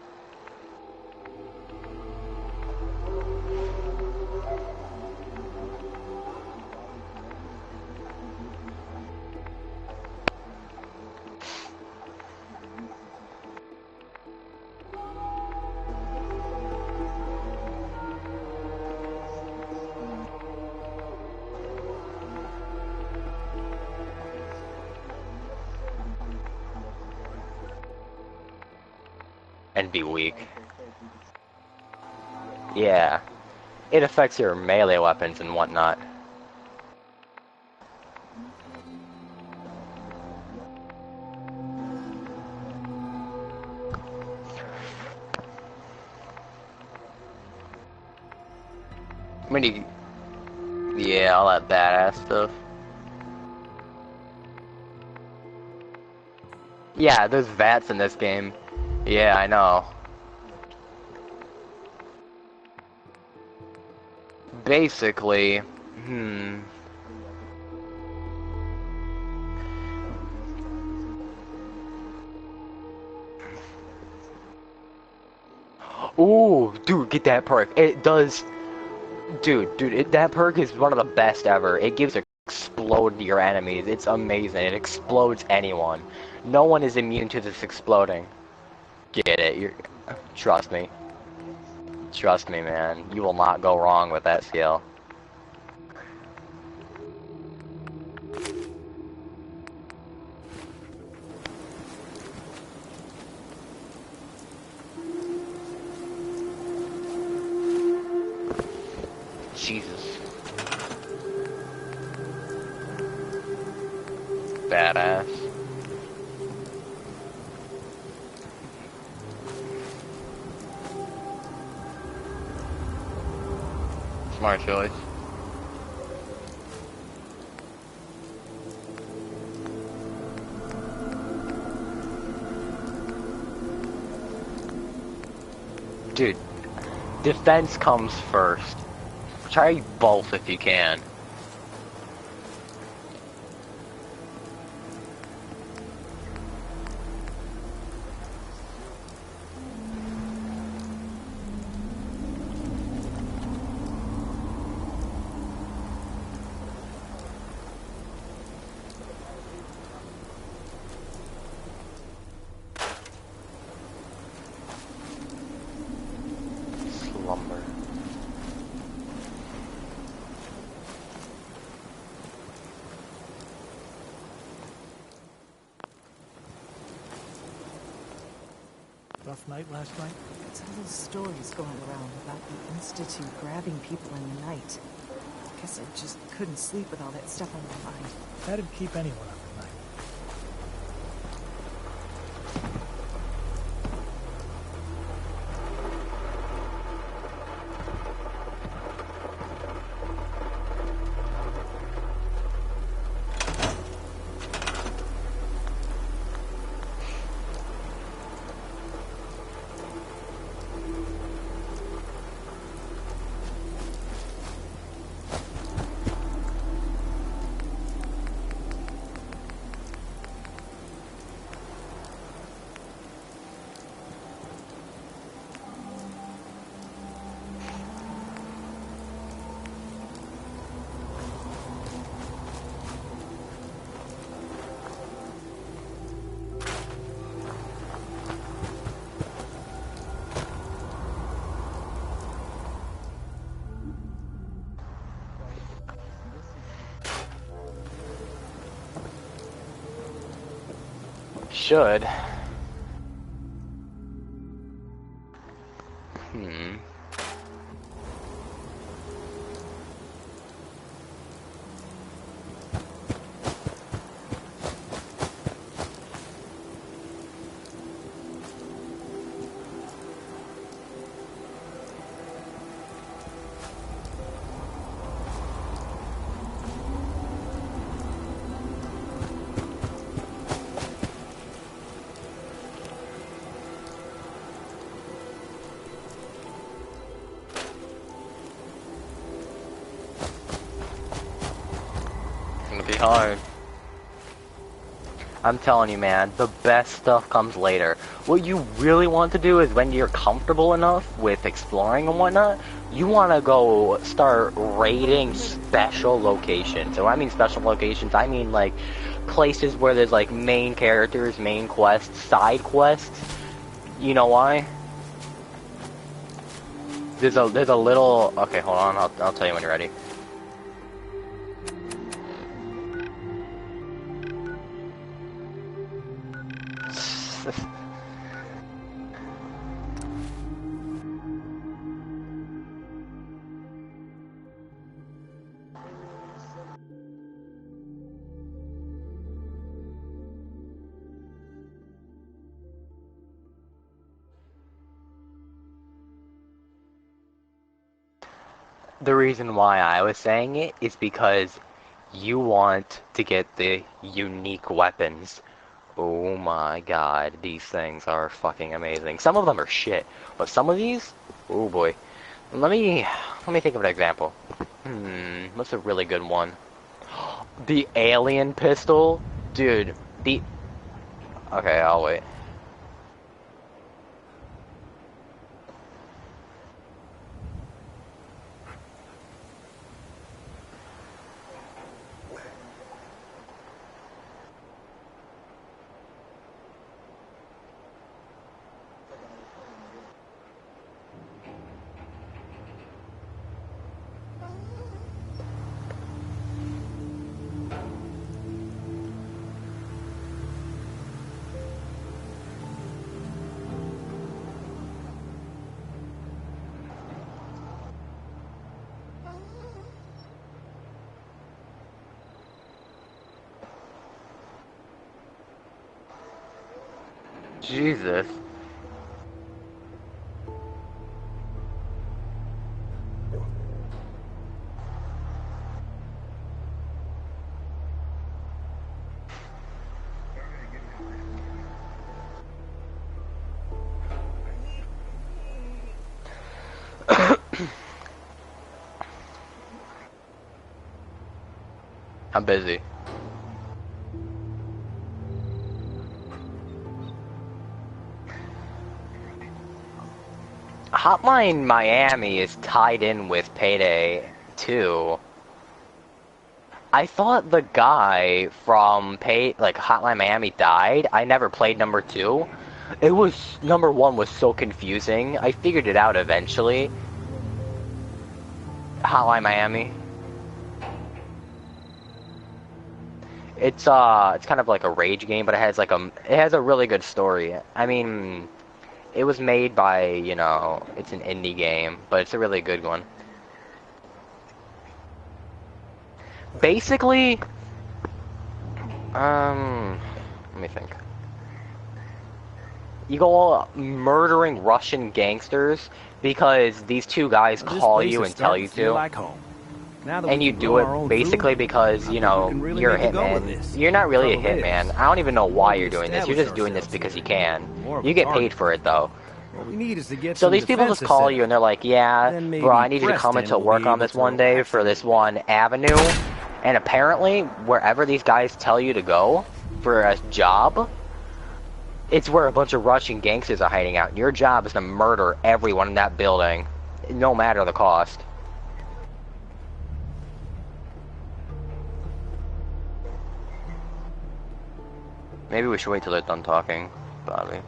And be weak. Yeah. It affects your melee weapons and whatnot. Yeah, all that badass stuff. Yeah, there's VATs in this game. Yeah, I know. Basically, Ooh, dude, get that perk. It does... Dude, that perk is one of the best ever. It gives explode your enemies. It's amazing. It explodes anyone. No one is immune to this exploding. Get it. Trust me. Trust me, man. You will not go wrong with that skill. Jesus. Badass. Smart choice. Dude, defense comes first. Try both if you can. Slumber. Rough night last night? Some little stories going around about the Institute grabbing people in the night. Guess I just couldn't sleep with all that stuff on my mind. That'd keep anyone up at night. Should. Hmm. It's gonna be hard. I'm telling you, man, the best stuff comes later. What you really want to do is when you're comfortable enough with exploring and whatnot, you want to go start raiding special locations. So when I mean special locations, I mean like places where there's like main characters, main quests, side quests. You know why? There's a little. Okay, hold on. I'll tell you when you're ready. The reason why I was saying it is because you want to get the unique weapons. Oh my god, these things are fucking amazing. Some of them are shit, but some of these, oh boy. Let me think of an example. What's a really good one? The alien pistol? Dude, okay, I'll wait. Jesus. I'm busy. Hotline Miami is tied in with Payday 2. I thought the guy from Hotline Miami died. I never played number 2. Number 1 was so confusing. I figured it out eventually. Hotline Miami. It's kind of like a rage game, but it has a really good story. I mean, it was made by, it's an indie game, but it's a really good one. Basically, let me think. You go murdering Russian gangsters because these two guys call you and tell you to. Like home. And you do it basically because, you're a hitman. You're not really a hitman. I don't even know why you're doing this. You're just doing this because you can. You get paid for it, though. What we need is to get so these people just call you and they're like, yeah, bro, I need you to come into work on this one day for this one avenue. And apparently, wherever these guys tell you to go for a job, it's where a bunch of Russian gangsters are hiding out. And your job is to murder everyone in that building, no matter the cost. Maybe we should wait till they're done talking, Bobby.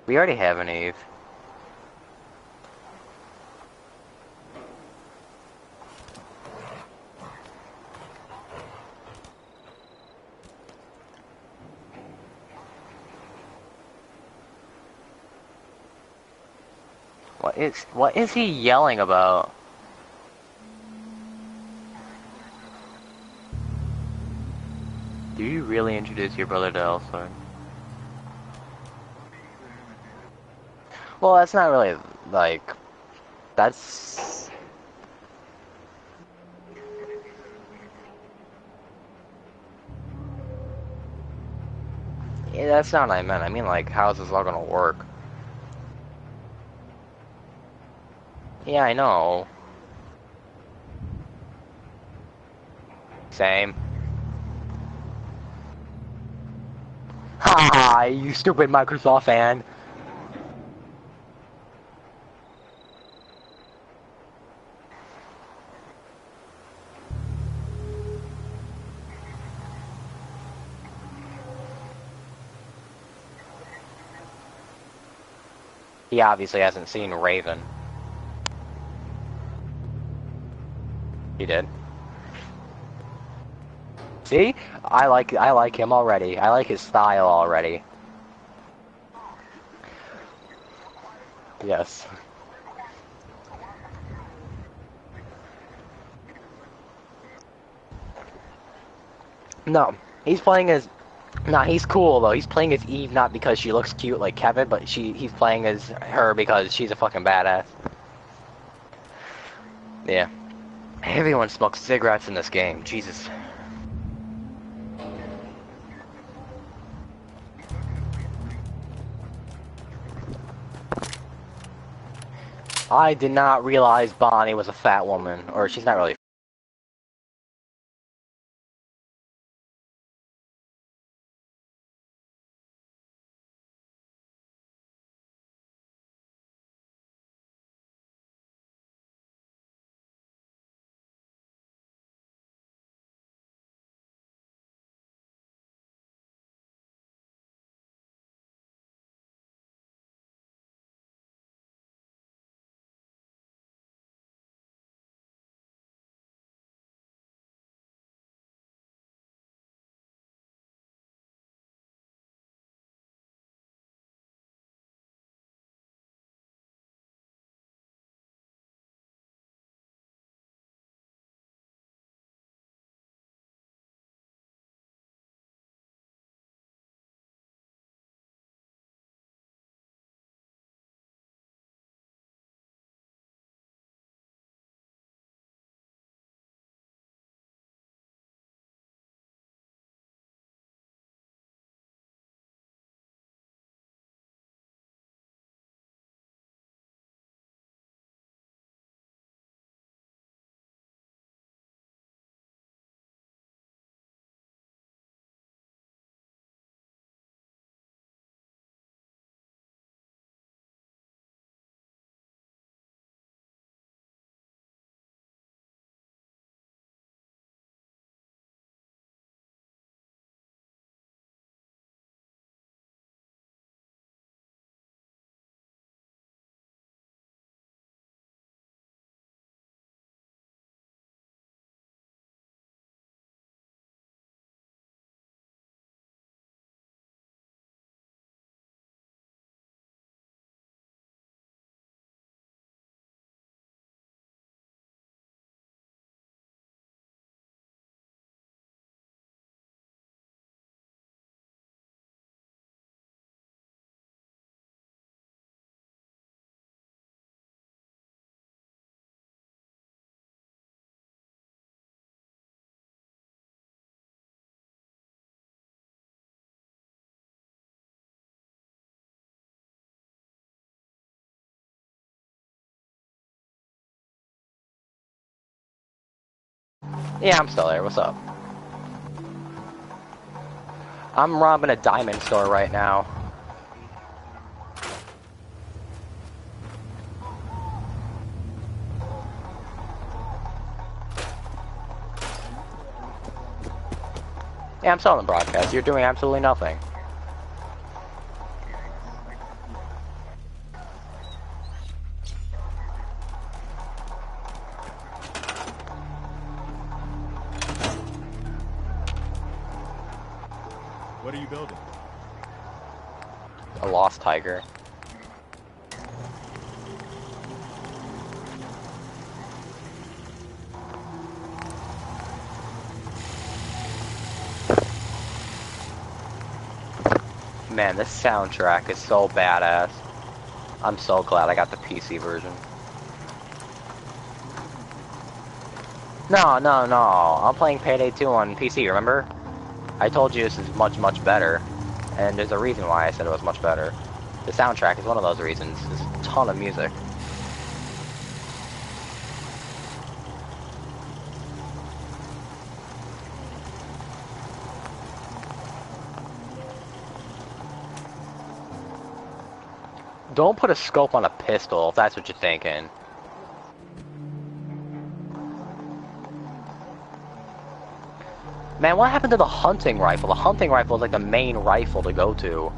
We already have an Eve. What is he yelling about? Do you really introduce your brother to Elsword? Well, that's not really, like, that's... Yeah, that's not what I meant. I mean, like, how's this all gonna work? Yeah, I know. Same. Ha! You stupid Microsoft fan! He obviously hasn't seen Raven. He did. See? I like him already. I like his style already. Yes. No, he's playing as... Nah, he's cool though. He's playing as Eve not because she looks cute like Kevin, but he's playing as her because she's a fucking badass. Yeah. Everyone smokes cigarettes in this game. Jesus. I did not realize Bonnie was a fat woman. Or she's not really. Yeah, I'm still there. What's up? I'm robbing a diamond store right now. Yeah, I'm selling the broadcast. You're doing absolutely nothing. What are you building? A lost tiger. Man, this soundtrack is so badass. I'm so glad I got the PC version. No, no, no. I'm playing Payday 2 on PC, remember? I told you this is much, much better. And there's a reason why I said it was much better. The soundtrack is one of those reasons. There's a ton of music. Don't put a scope on a pistol if that's what you're thinking. Man, what happened to the hunting rifle? The hunting rifle is like the main rifle to go to.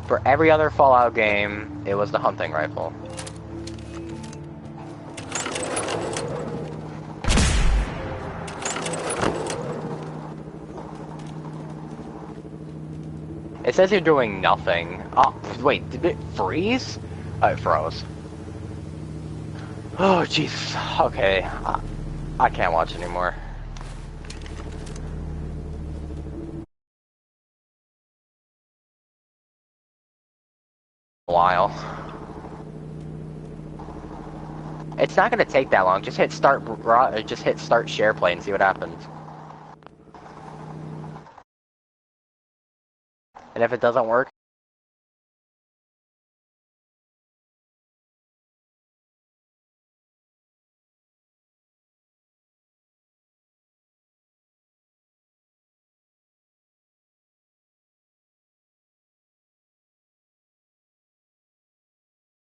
For every other Fallout game, it was the hunting rifle. It says you're doing nothing. Oh, wait, did it freeze? Oh, it froze. Oh, Jesus. Okay, I can't watch anymore. A while. It's not gonna take that long. Just hit start. Just hit start share play and see what happens. And if it doesn't work,